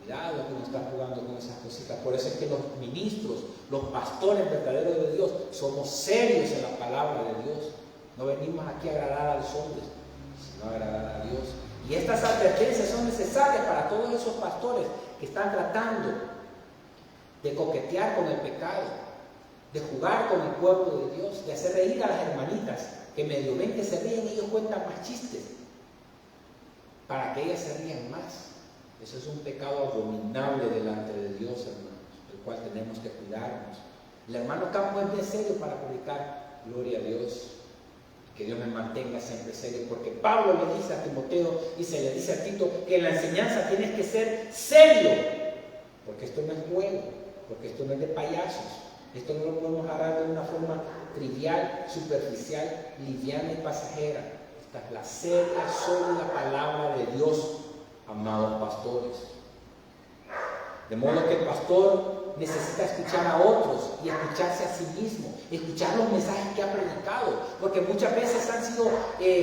Cuidado que no están jugando con esas cositas. Por eso es que los ministros, los pastores verdaderos de Dios, somos serios en la palabra de Dios. No venimos aquí a agradar a los hombres, sino a agradar a Dios. Y estas advertencias son necesarias para todos esos pastores que están tratando de coquetear con el pecado, de jugar con el pueblo de Dios, de hacer reír a las hermanitas, que medio ven que se ríen, ellos cuentan más chistes, para que ellas se rían más. Eso es un pecado abominable delante de Dios, hermanos, del cual tenemos que cuidarnos. El hermano Campos es bien serio para predicar, gloria a Dios. Que Dios me mantenga siempre serio, porque Pablo le dice a Timoteo y se le dice a Tito que en la enseñanza tienes que ser serio, porque esto no es juego, porque esto no es de payasos, esto no lo podemos agarrar de una forma trivial, superficial, liviana y pasajera. Esta es la seria, sólida palabra de Dios, amados pastores. De modo que el pastor necesita escuchar a otros y escucharse a sí mismo, escuchar los mensajes que ha predicado, porque muchas veces han sido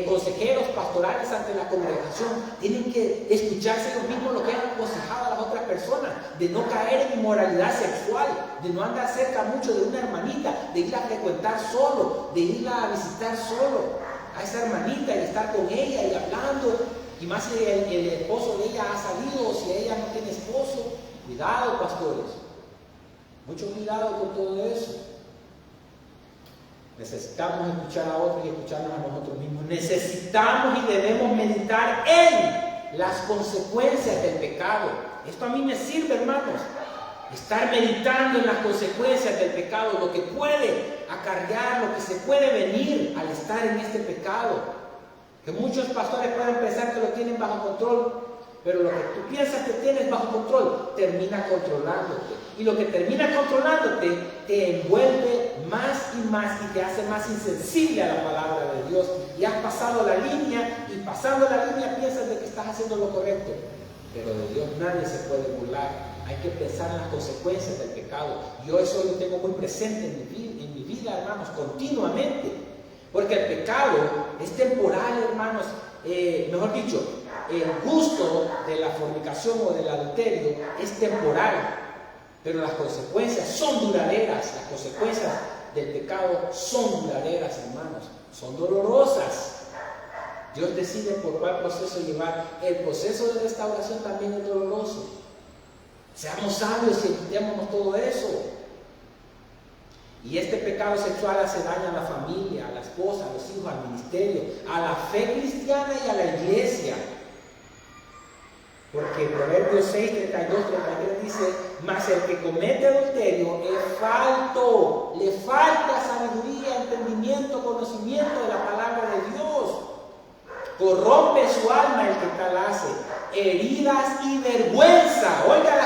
consejeros pastorales ante la congregación. Tienen que escucharse ellos mismos lo que han aconsejado a las otras personas, de no caer en inmoralidad sexual, de no andar cerca mucho de una hermanita, de ir a frecuentar solo, de irla a visitar solo a esa hermanita y estar con ella y hablando, y más si el esposo de ella ha salido o si ella no tiene esposo. Cuidado, pastores, mucho cuidado con todo eso. Necesitamos escuchar a otros y escucharnos a nosotros mismos. Necesitamos y debemos meditar en las consecuencias del pecado. Esto a mí me sirve, hermanos, estar meditando en las consecuencias del pecado, lo que puede acarrear, lo que se puede venir al estar en este pecado. Que muchos pastores pueden pensar que lo tienen bajo control, pero lo que tú piensas que tienes bajo control termina controlándote. Y lo que termina controlándote te envuelve más y más y te hace más insensible a la palabra de Dios. Y has pasado la línea, y pasando la línea piensas de que estás haciendo lo correcto. Pero de Dios nadie se puede burlar. Hay que pensar en las consecuencias del pecado. Yo eso lo tengo muy presente en mi vida, hermanos, continuamente. Porque el pecado es temporal, hermanos. Mejor dicho, el gusto de la fornicación o del adulterio es temporal, pero las consecuencias son duraderas. Las consecuencias del pecado son duraderas, hermanos, son dolorosas. Dios decide por cuál proceso llevar. El proceso de restauración también es doloroso. Seamos sabios y evitémonos todo eso. Y este pecado sexual hace daño a la familia, a la esposa, a los hijos, al ministerio, a la fe cristiana y a la iglesia. Porque Proverbios 6, 32, 33 dice: mas el que comete adulterio es falto, le falta sabiduría, entendimiento, conocimiento de la palabra de Dios. Corrompe su alma el que tal hace, heridas y vergüenza. Oiga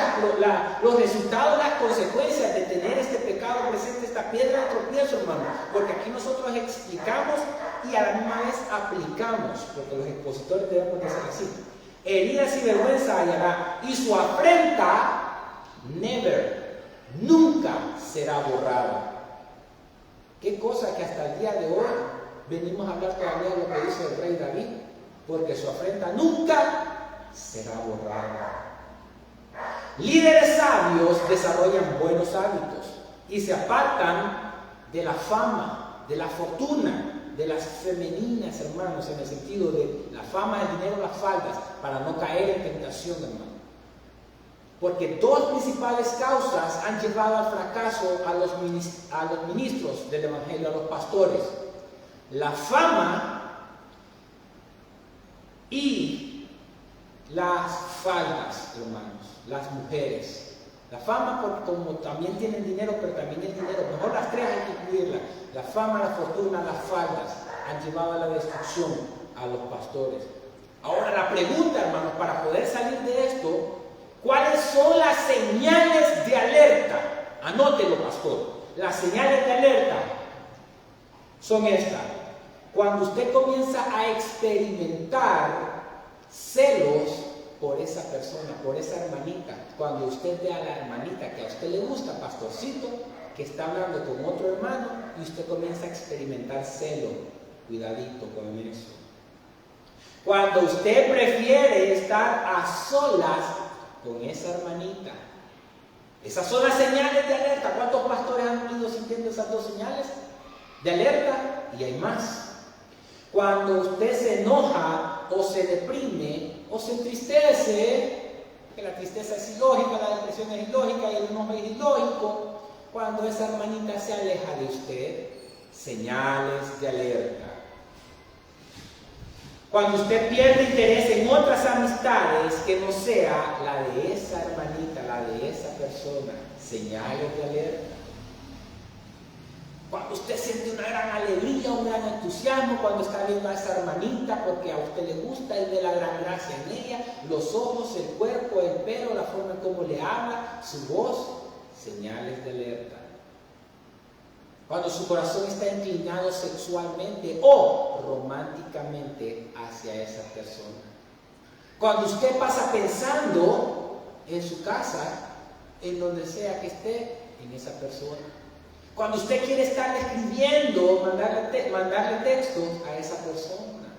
los resultados, las consecuencias de tener este pecado presente, esta piedra de tropiezo, hermano. Porque aquí nosotros explicamos y a la misma vez aplicamos, porque los expositores debemos de ser así. Heridas y vergüenza hallará, y su afrenta nunca será borrada. Qué cosa que hasta el día de hoy venimos a hablar todavía de lo que dice el rey David, porque su afrenta nunca será borrada. Líderes sabios desarrollan buenos hábitos y se apartan de la fama, de la fortuna, de las femeninas, hermanos, en el sentido de la fama, el dinero, las faldas, para no caer en tentación, hermano. Porque dos principales causas han llevado al fracaso a los ministros del Evangelio, a los pastores: la fama y las faldas, hermanos, las mujeres. La fama, porque como también tienen dinero, pero también el dinero, mejor las tres hay que incluirlas: la fama, la fortuna, las faldas, han llevado a la destrucción a los pastores. Ahora la pregunta, hermanos, para poder salir de esto: ¿cuáles son las señales de alerta? Anótelo, pastor. Las señales de alerta son estas: cuando usted comienza a experimentar celos por esa persona, por esa hermanita, cuando usted ve a la hermanita que a usted le gusta, pastorcito, que está hablando con otro hermano, y usted comienza a experimentar celo, cuidadito con eso. Cuando usted prefiere estar a solas con esa hermanita, esas son las señales de alerta. ¿Cuántos pastores han ido sintiendo esas dos señales de alerta? Y hay más. Cuando usted se enoja o se deprime o se entristece, que la tristeza es ilógica, la depresión es ilógica y el enojo es ilógico, cuando esa hermanita se aleja de usted, señales de alerta. Cuando usted pierde interés en otras amistades que no sea la de esa hermanita, la de esa persona, señales de alerta. Cuando usted siente una gran alegría, un gran entusiasmo cuando está viendo a esa hermanita porque a usted le gusta y ve la gran gracia en ella, los ojos, el cuerpo, el pelo, la forma en cómo le habla, su voz, señales de alerta. Cuando su corazón está inclinado sexualmente o románticamente hacia esa persona. Cuando usted pasa pensando en su casa, en donde sea que esté, en esa persona. Cuando usted quiere estar escribiendo, mandarle textos a esa persona.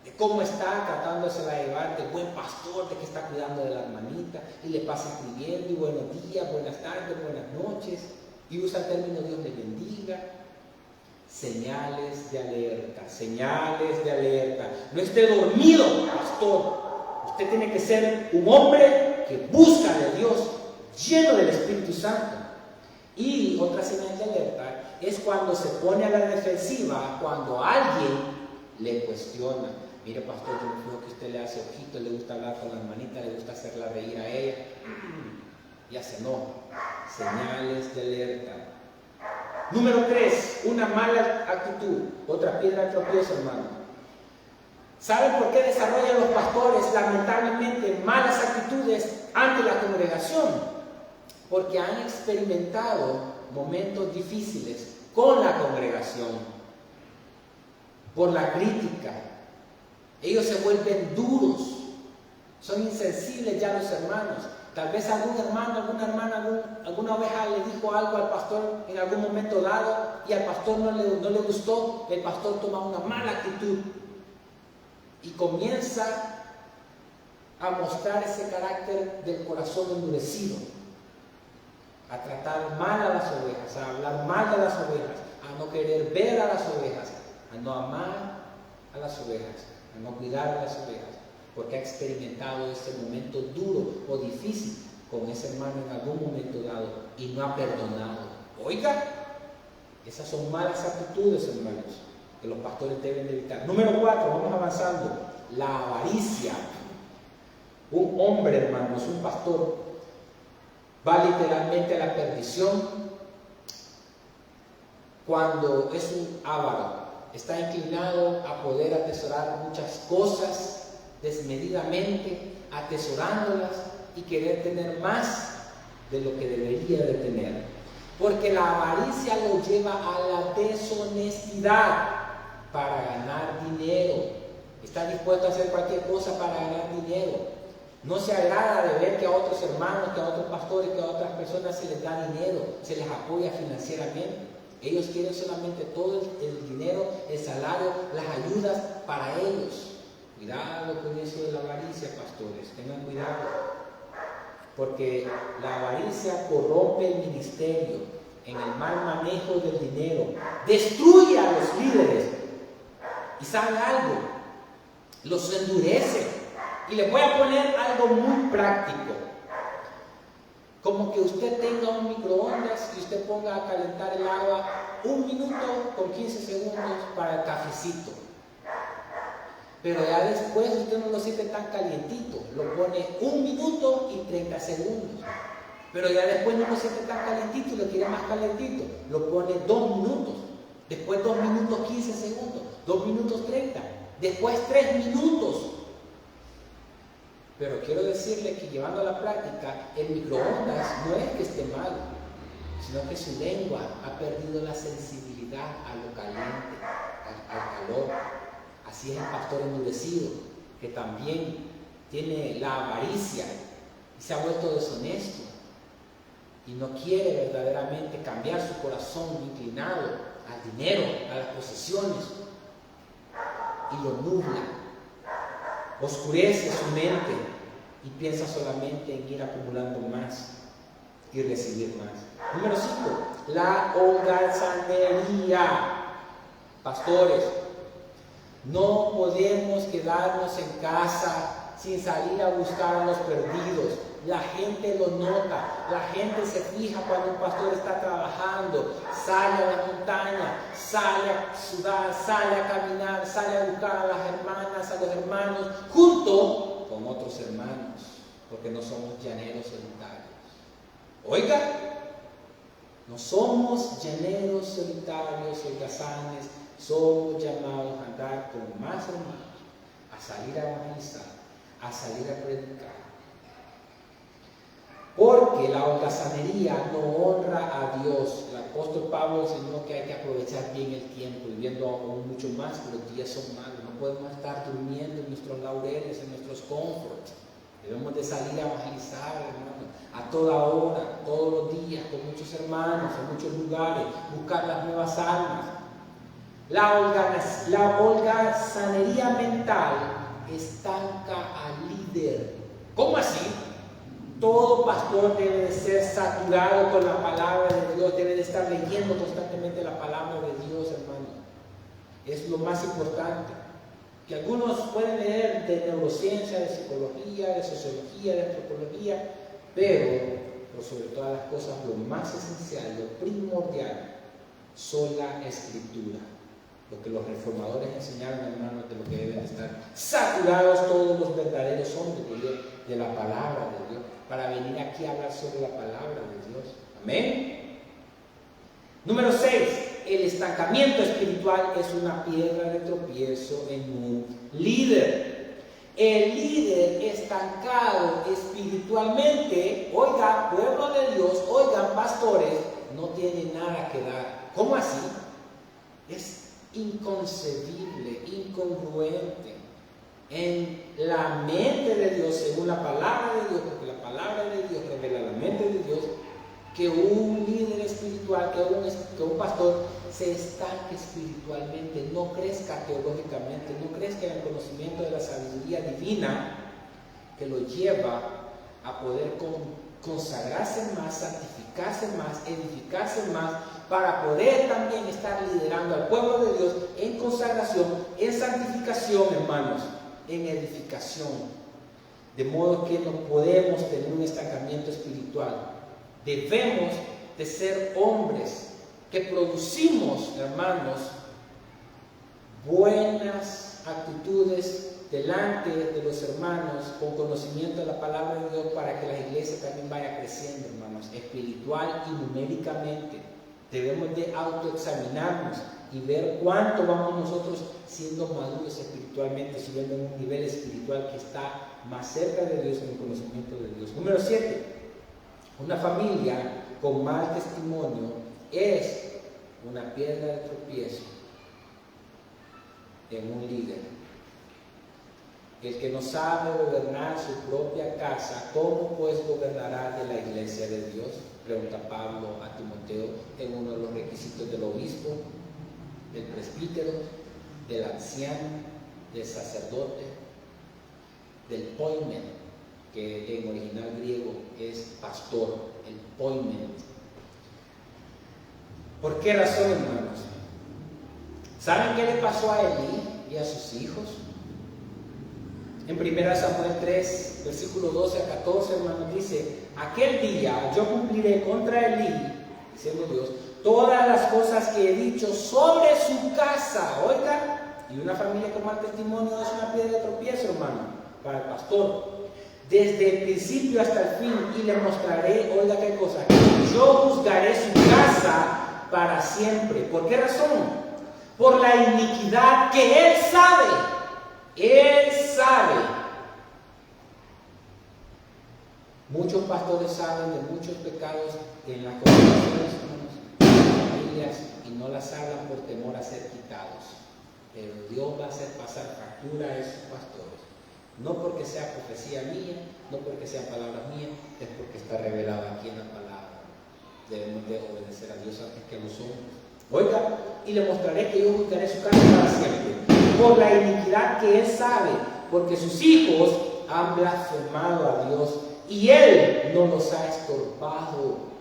De cómo está tratándose de llevar, de buen pastor, de que está cuidando de la hermanita, y le pasa escribiendo, y buenos días, buenas tardes, buenas noches. Y usa el término Dios le bendiga. Señales de alerta, señales de alerta. No esté dormido, pastor. Usted tiene que ser un hombre que busca de Dios, lleno del Espíritu Santo. Y otra señal de alerta es cuando se pone a la defensiva, cuando alguien le cuestiona. Mire, pastor, yo me fijo que usted le hace ojitos, le gusta hablar con la hermanita, le gusta hacerla reír a ella. Ya se enoja. Señales de alerta. Número 3, una mala actitud. Otra piedra de tropiezo, hermano. ¿Saben por qué desarrollan los pastores lamentablemente malas actitudes ante la congregación? Porque han experimentado momentos difíciles con la congregación. Por la crítica. Ellos se vuelven duros. Son insensibles ya los hermanos. Tal vez algún hermano, alguna hermana, alguna oveja le dijo algo al pastor en algún momento dado y al pastor no le gustó. El pastor toma una mala actitud y comienza a mostrar ese carácter del corazón endurecido, a tratar mal a las ovejas, a hablar mal de las ovejas, a no querer ver a las ovejas, a no amar a las ovejas, a no cuidar a las ovejas, porque ha experimentado ese momento duro o difícil con ese hermano en algún momento dado y no ha perdonado. Oiga, esas son malas actitudes, hermanos, que los pastores deben de evitar. Número 4, vamos avanzando. La avaricia. Un hombre, hermanos, un pastor, va literalmente a la perdición cuando es un avaro. Está inclinado a poder atesorar muchas cosas desmedidamente, atesorándolas y querer tener más de lo que debería de tener. Porque la avaricia lo lleva a la deshonestidad para ganar dinero. Está dispuesto a hacer cualquier cosa para ganar dinero. No se agrada de ver que a otros hermanos, que a otros pastores, que a otras personas se les da dinero, se les apoya financieramente. Ellos quieren solamente todo el dinero, el salario, las ayudas para ellos. Cuidado con eso de la avaricia, pastores, tengan cuidado, porque la avaricia corrompe el ministerio, en el mal manejo del dinero, destruye a los líderes. ¿Y sabe algo? Los endurece. Y les voy a poner algo muy práctico. Como que usted tenga un microondas y usted ponga a calentar el agua 1 minuto con 15 segundos para el cafecito. Pero ya después usted no lo siente tan calientito. Lo pone 1 minuto y 30 segundos. Pero ya después no lo siente tan calientito y lo quiere más calentito. Lo pone 2 minutos. Después 2 minutos 15 segundos. 2 minutos 30. Después 3 minutos. Pero quiero decirle que llevando a la práctica, el microondas no es que esté malo, sino que su lengua ha perdido la sensibilidad a lo caliente, al calor. Así es el pastor endurecido, que también tiene la avaricia y se ha vuelto deshonesto y no quiere verdaderamente cambiar su corazón inclinado al dinero, a las posesiones, y lo nubla, oscurece su mente y piensa solamente en ir acumulando más y recibir más. Número 5, la holgazanería. Pastores, no podemos quedarnos en casa sin salir a buscar a los perdidos. La gente lo nota, la gente se fija cuando un pastor está trabajando, sale a la montaña, sale a sudar, sale a caminar, sale a buscar a las hermanas, a los hermanos, junto con otros hermanos, porque no somos llaneros solitarios. Oiga, no somos llaneros solitarios, holgazanes, somos llamados a andar con más hermanos, a salir a evangelizar, a salir a predicar. Porque la holgazanería no honra a Dios. El apóstol Pablo enseñó que hay que aprovechar bien el tiempo, viviendo aún mucho más, que los días son malos. No podemos estar durmiendo en nuestros laureles, en nuestros comforts. Debemos de salir a evangelizar, hermanos, a toda hora, todos los días, con muchos hermanos, en muchos lugares, buscar las nuevas almas. La holgazanería mental estanca al líder. ¿Cómo así? Todo pastor debe de ser saturado con la palabra de Dios, debe de estar leyendo constantemente la palabra de Dios, hermano. Es lo más importante. Que algunos pueden leer de neurociencia, de psicología, de sociología, de antropología, pero por sobre todas las cosas, lo más esencial, lo primordial, sola escritura. Lo que los reformadores enseñaron, hermanos, de lo que deben estar saturados todos los verdaderos hombres de la palabra de Dios, para venir aquí a hablar sobre la palabra de Dios. Amén. Número 6, el estancamiento espiritual es una piedra de tropiezo en un líder. El líder estancado espiritualmente, oiga, pueblo de Dios, oigan, pastores, no tiene nada que dar. ¿Cómo así? Es inconcebible, incongruente en la mente de Dios, según la palabra de Dios, porque la palabra de Dios revela la mente de Dios, que un líder espiritual, que un pastor se estanque espiritualmente, no crezca teológicamente, no crezca en el conocimiento de la sabiduría divina que lo lleva a poder consagrarse más, santificarse más, edificarse más, para poder también estar liderando al pueblo de Dios en consagración, en santificación, hermanos, en edificación. De modo que no podemos tener un estancamiento espiritual. Debemos de ser hombres que producimos, hermanos, buenas actitudes delante de los hermanos con conocimiento de la palabra de Dios, para que la iglesia también vaya creciendo, hermanos, espiritual y numéricamente. Debemos de autoexaminarnos y ver cuánto vamos nosotros siendo maduros espiritualmente, subiendo en un nivel espiritual que está más cerca de Dios, en el conocimiento de Dios. Número 7, una familia con mal testimonio es una piedra de tropiezo en un líder. El que no sabe gobernar su propia casa, ¿cómo pues gobernará de la iglesia de Dios? Pregunta Pablo a Timoteo en uno de los requisitos del obispo, del presbítero, del anciano, del sacerdote, del poimen, que en original griego es pastor, el poimen. ¿Por qué razón, hermanos? ¿Saben qué le pasó a Elí y a sus hijos? En 1 Samuel 3, versículo 12 a 14, hermanos, dice: aquel día yo cumpliré contra Elí, diciendo Dios, todas las cosas que he dicho sobre su casa. Oiga, y una familia como el testimonio es una piedra de tropiezo, hermano, para el pastor. Desde el principio hasta el fin, y le mostraré, oiga qué cosa, yo juzgaré su casa para siempre. ¿Por qué razón? Por la iniquidad que él sabe. Él sabe. Muchos pastores saben de muchos pecados en las congregaciones, en las familias, y no las hablan por temor a ser quitados. Pero Dios va a hacer pasar factura a esos pastores. No porque sea profecía mía, no porque sean palabras mías, es porque está revelado aquí en la palabra. Debemos de obedecer a Dios antes que a los hombres. Oiga, y le mostraré que yo juzgaré su casa para siempre, por la iniquidad que él sabe, porque sus hijos han blasfemado a Dios y él no los ha estorbado.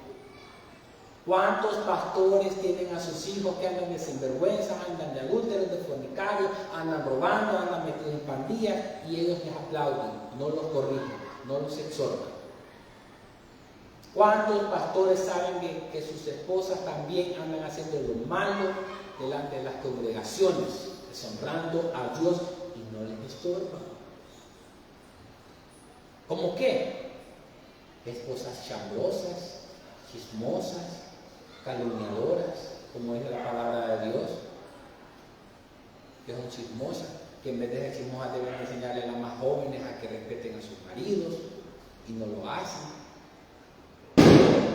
¿Cuántos pastores tienen a sus hijos que andan de sinvergüenzas, andan de adúlteros, de fornicarios, andan robando, andan metidos en pandillas, y ellos les aplauden, no los corrigen, no los exhortan? ¿Cuántos pastores saben que sus esposas también andan haciendo lo malo delante de las congregaciones, deshonrando a Dios y no les estorban? ¿Cómo qué? Esposas chambrosas, chismosas, calumniadoras, como es la palabra de Dios, que son chismosas, que en vez de ser chismosas deben enseñarle a las más jóvenes a que respeten a sus maridos, y no lo hacen.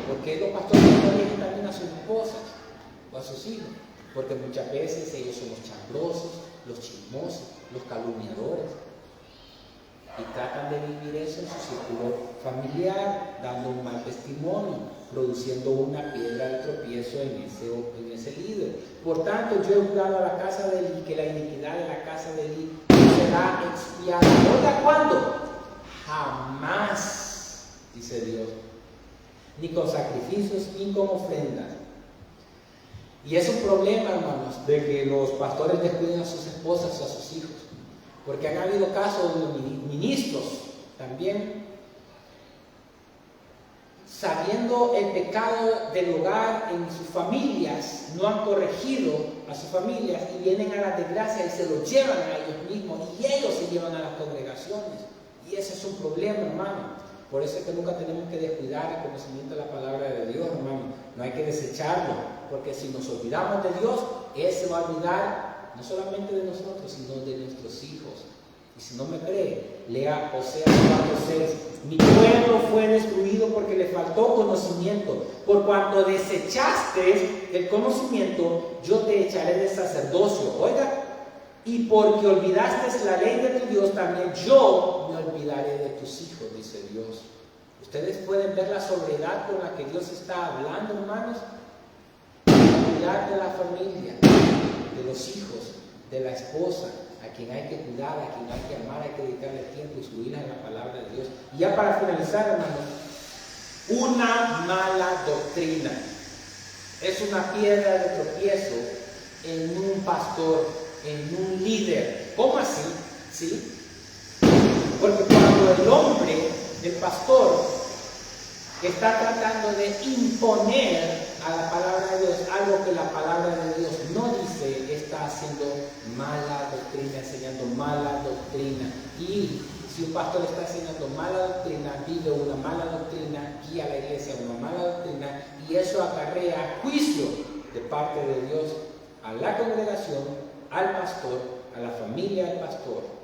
¿Por qué los pastores no corrigen también a sus esposas o a sus hijos? Porque muchas veces ellos son los chambrosos, los chismosos, los calumniadores, y tratan de vivir eso en su círculo familiar, dando un mal testimonio, produciendo una piedra de tropiezo en ese líder. Por tanto, yo he jurado a la casa de Elí que la iniquidad de la casa de Elí será expiada. ¿Oiga cuándo? Jamás, dice Dios, ni con sacrificios, ni con ofrendas. Y es un problema, hermanos, de que los pastores descuiden a sus esposas o a sus hijos, porque han habido casos de ministros también, sabiendo el pecado del hogar en sus familias, no han corregido a sus familias y vienen a la desgracia y se lo llevan a ellos mismos, y ellos se llevan a las congregaciones. Y ese es un problema, hermano. Por eso es que nunca tenemos que descuidar el conocimiento de la palabra de Dios, hermano. No hay que desecharlo, porque si nos olvidamos de Dios, Él se va a olvidar no solamente de nosotros, sino de nuestros hijos. Y si no me cree, lea Oseas 4:6. Mi pueblo fue destruido porque le faltó conocimiento. Por cuanto desechaste el conocimiento, yo te echaré del sacerdocio. Oiga, y porque olvidaste la ley de tu Dios, también yo me olvidaré de tus hijos, dice Dios. Ustedes pueden ver la sobriedad con la que Dios está hablando, hermanos. Cuidar de la familia, de los hijos, de la esposa, a quien hay que cuidar, a quien hay que amar, hay que dedicarle tiempo y subirla en la palabra de Dios. Y ya para finalizar, hermanos, una mala doctrina es una piedra de tropiezo en un pastor, en un líder. ¿Cómo así? ¿Sí? Porque cuando el hombre, el pastor, está tratando de imponer a la palabra de Dios algo que la palabra de Dios no dice, está haciendo mala doctrina, enseñando mala doctrina. Y si un pastor está enseñando mala doctrina, vive una mala doctrina, guía a la iglesia una mala doctrina, y eso acarrea juicio de parte de Dios a la congregación, al pastor, a la familia del pastor.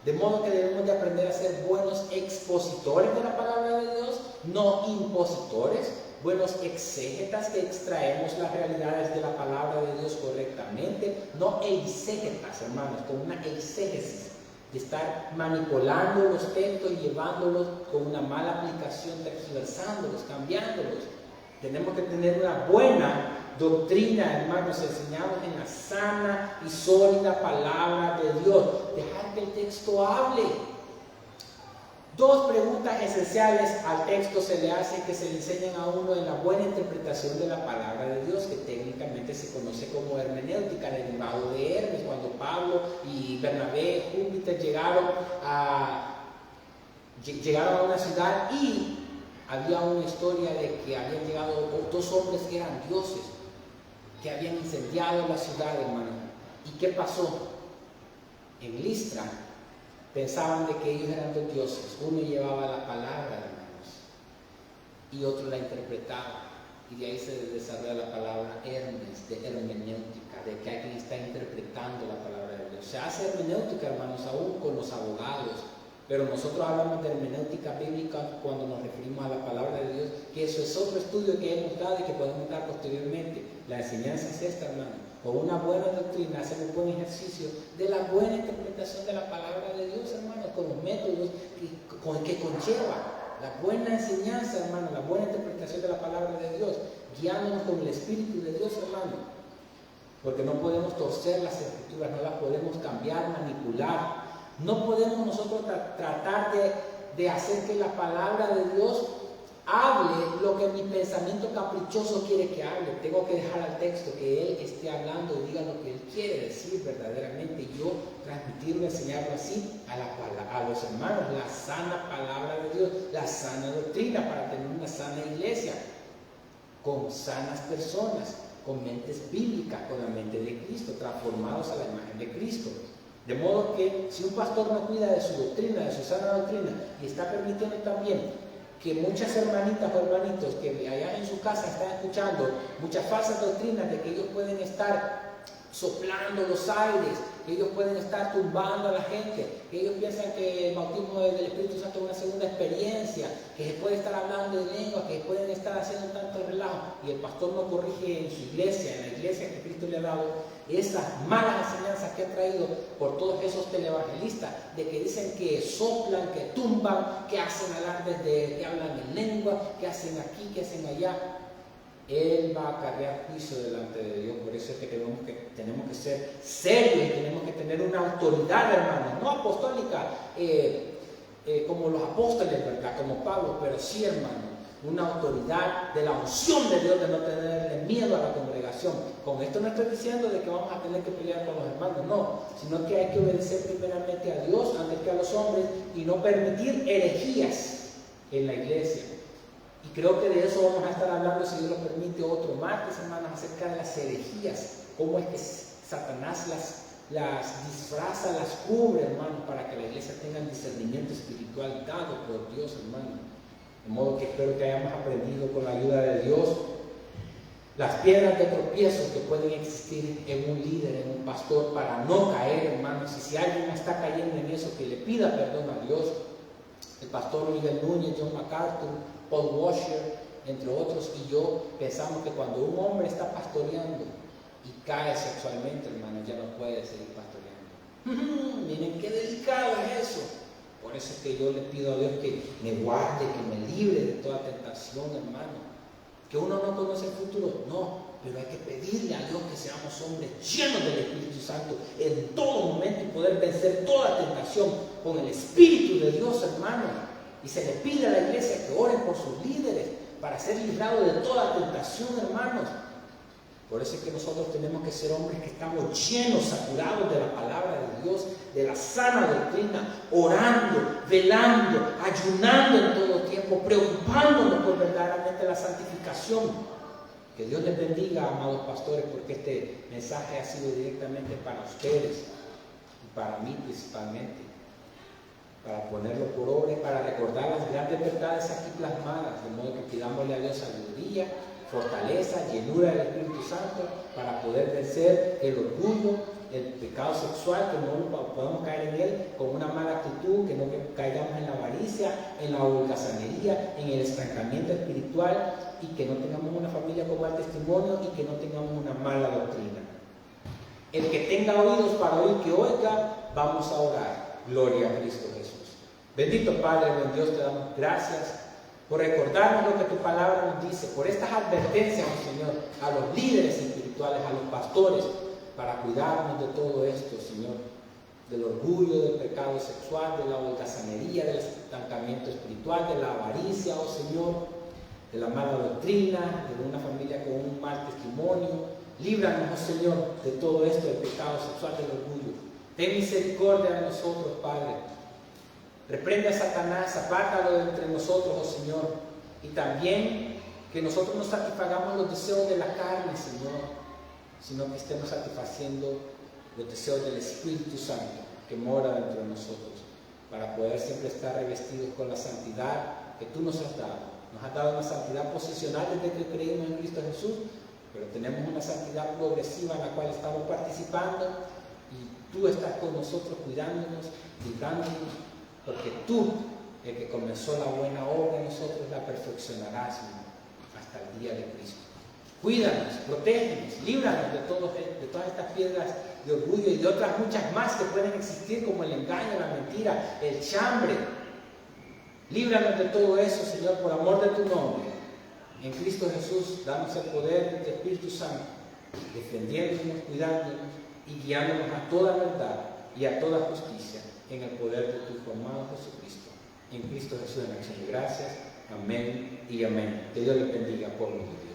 De modo que debemos de aprender a ser buenos expositores de la palabra de Dios, no impositores, buenos exégetas que extraemos las realidades de la palabra de Dios correctamente, no exégetas, hermanos, con una exégesis de estar manipulando los textos y llevándolos con una mala aplicación, tergiversándolos, cambiándolos. Tenemos que tener una buena doctrina, hermanos, enseñados en la sana y sólida palabra de Dios. Dejar que el texto hable. Dos preguntas esenciales al texto se le hacen que se le enseñan a uno en la buena interpretación de la palabra de Dios, que técnicamente se conoce como hermenéutica, derivado de Hermes. Cuando Pablo y Bernabé, Júpiter llegaron a una ciudad y había una historia de que habían llegado dos hombres que eran dioses, que habían incendiado la ciudad, hermano. ¿Y qué pasó? En Listra pensaban de que ellos eran dos dioses. Uno llevaba la palabra, hermanos, y otro la interpretaba. Y de ahí se desarrolla la palabra Hermes, de hermenéutica, de que alguien está interpretando la palabra de Dios. Se hace hermenéutica, hermanos, aún con los abogados. Pero nosotros hablamos de hermenéutica bíblica cuando nos referimos a la palabra de Dios, que eso es otro estudio que hemos dado y que podemos dar posteriormente. La enseñanza es esta, hermano. Con una buena doctrina hacemos un buen ejercicio de la buena interpretación de la palabra de Dios, hermano, con los métodos que conlleva la buena enseñanza, hermano, la buena interpretación de la palabra de Dios, guiándonos con el Espíritu de Dios, hermano. Porque no podemos torcer las escrituras, no las podemos cambiar, manipular. No podemos nosotros tratar de hacer que la palabra de Dios hable lo que mi pensamiento caprichoso quiere que hable. Tengo que dejar al texto que Él esté hablando y diga lo que Él quiere decir verdaderamente. Y yo transmitirlo, enseñarlo así a los hermanos, la sana palabra de Dios, la sana doctrina para tener una sana iglesia, con sanas personas, con mentes bíblicas, con la mente de Cristo, transformados a la imagen de Cristo. De modo que si un pastor no cuida de su doctrina, de su sana doctrina, y está permitiendo también que muchas hermanitas o hermanitos que allá en su casa están escuchando muchas falsas doctrinas de que ellos pueden estar soplando los aires, que ellos pueden estar tumbando a la gente, que ellos piensan que el bautismo del Espíritu Santo es una segunda experiencia, que se puede estar hablando de lengua, que pueden estar haciendo tanto relajo, y el pastor no corrige en su iglesia, en la iglesia que Cristo le ha dado, esas malas enseñanzas que ha traído por todos esos televangelistas, de que dicen que soplan, que tumban, que hacen alardes que hablan en lengua, que hacen aquí, que hacen allá. Él va a acarrear juicio delante de Dios. Por eso es que tenemos que ser serios y tenemos que tener una autoridad, hermanos, no apostólica como los apóstoles, ¿verdad? Como Pablo, pero sí, hermanos, una autoridad de la unción de Dios, de no tenerle miedo a la congregación. Con esto no estoy diciendo de que vamos a tener que pelear con los hermanos, no, sino que hay que obedecer primeramente a Dios antes que a los hombres y no permitir herejías en la iglesia. Y creo que de eso vamos a estar hablando, si Dios lo permite, otro martes, hermanos, acerca de las herejías, cómo es que Satanás las disfraza, las cubre, hermanos, para que la iglesia tenga el discernimiento espiritual dado por Dios, hermanos. De modo que espero que hayamos aprendido con la ayuda de Dios las piedras de tropiezo que pueden existir en un líder, en un pastor, para no caer, hermanos. Y si alguien está cayendo en eso, que le pida perdón a Dios. El pastor Miguel Núñez, John MacArthur, Paul Washer, entre otros, y yo pensamos que cuando un hombre está pastoreando y cae sexualmente, hermanos, ya no puede seguir pastoreando. Miren qué delicado es eso. Por eso es que yo le pido a Dios que me guarde, que me libre de toda tentación, hermano. Que uno no conoce el futuro, no, pero hay que pedirle a Dios que seamos hombres llenos del Espíritu Santo en todo momento y poder vencer toda tentación con el Espíritu de Dios, hermano. Y se le pide a la iglesia que oren por sus líderes para ser librados de toda tentación, hermanos. Por eso es que nosotros tenemos que ser hombres que estamos llenos, saturados de la palabra de Dios, de la sana doctrina, orando, velando, ayunando en todo tiempo, preocupándonos por verdaderamente la santificación. Que Dios les bendiga, amados pastores, porque este mensaje ha sido directamente para ustedes y para mí principalmente, para ponerlo por obra y para recordar las grandes verdades aquí plasmadas, de modo que pidámosle a Dios sabiduría, fortaleza, llenura del Espíritu Santo para poder vencer el orgullo, el pecado sexual, que no podamos caer en él con una mala actitud, que no caigamos en la avaricia, en la holgazanería, en el estancamiento espiritual y que no tengamos una familia con mal testimonio y que no tengamos una mala doctrina. El que tenga oídos para oír, que oiga. Vamos a orar. Gloria a Cristo Jesús. Bendito Padre, buen Dios, te damos gracias por recordarnos lo que tu palabra nos dice, por estas advertencias, Señor, a los líderes espirituales, a los pastores, para cuidarnos de todo esto, Señor. del orgullo, del pecado sexual, de la holgazanería, del estancamiento espiritual, de la avaricia, oh Señor, de la mala doctrina, de una familia con un mal testimonio. Líbranos, oh Señor, de todo esto, del pecado sexual, del orgullo. Ten misericordia de nosotros, Padre. Reprende a Satanás, apártalo de entre nosotros, oh Señor. Y también que nosotros no satisfagamos los deseos de la carne, Señor, sino que estemos satisfaciendo los deseos del Espíritu Santo que mora dentro de nosotros, para poder siempre estar revestidos con la santidad que tú nos has dado. Nos has dado una santidad posicional desde que creímos en Cristo Jesús, pero tenemos una santidad progresiva en la cual estamos participando y tú estás con nosotros cuidándonos, librándonos, porque tú, el que comenzó la buena obra en nosotros, la perfeccionarás, Señor, hasta el día de Cristo. Cuídanos, protégenos, líbranos de todas estas piedras de orgullo y de otras muchas más que pueden existir, como el engaño, la mentira, el chambre. Líbranos de todo eso, Señor, por amor de tu nombre. En Cristo Jesús, danos el poder del Espíritu Santo, defendiéndonos, cuidándonos y guiándonos a toda verdad y a toda justicia, en el poder de tu Hijo amado Jesucristo. En Cristo Jesús, en acción de gracias. Amén y amén. Que Dios les bendiga, pueblo de Dios.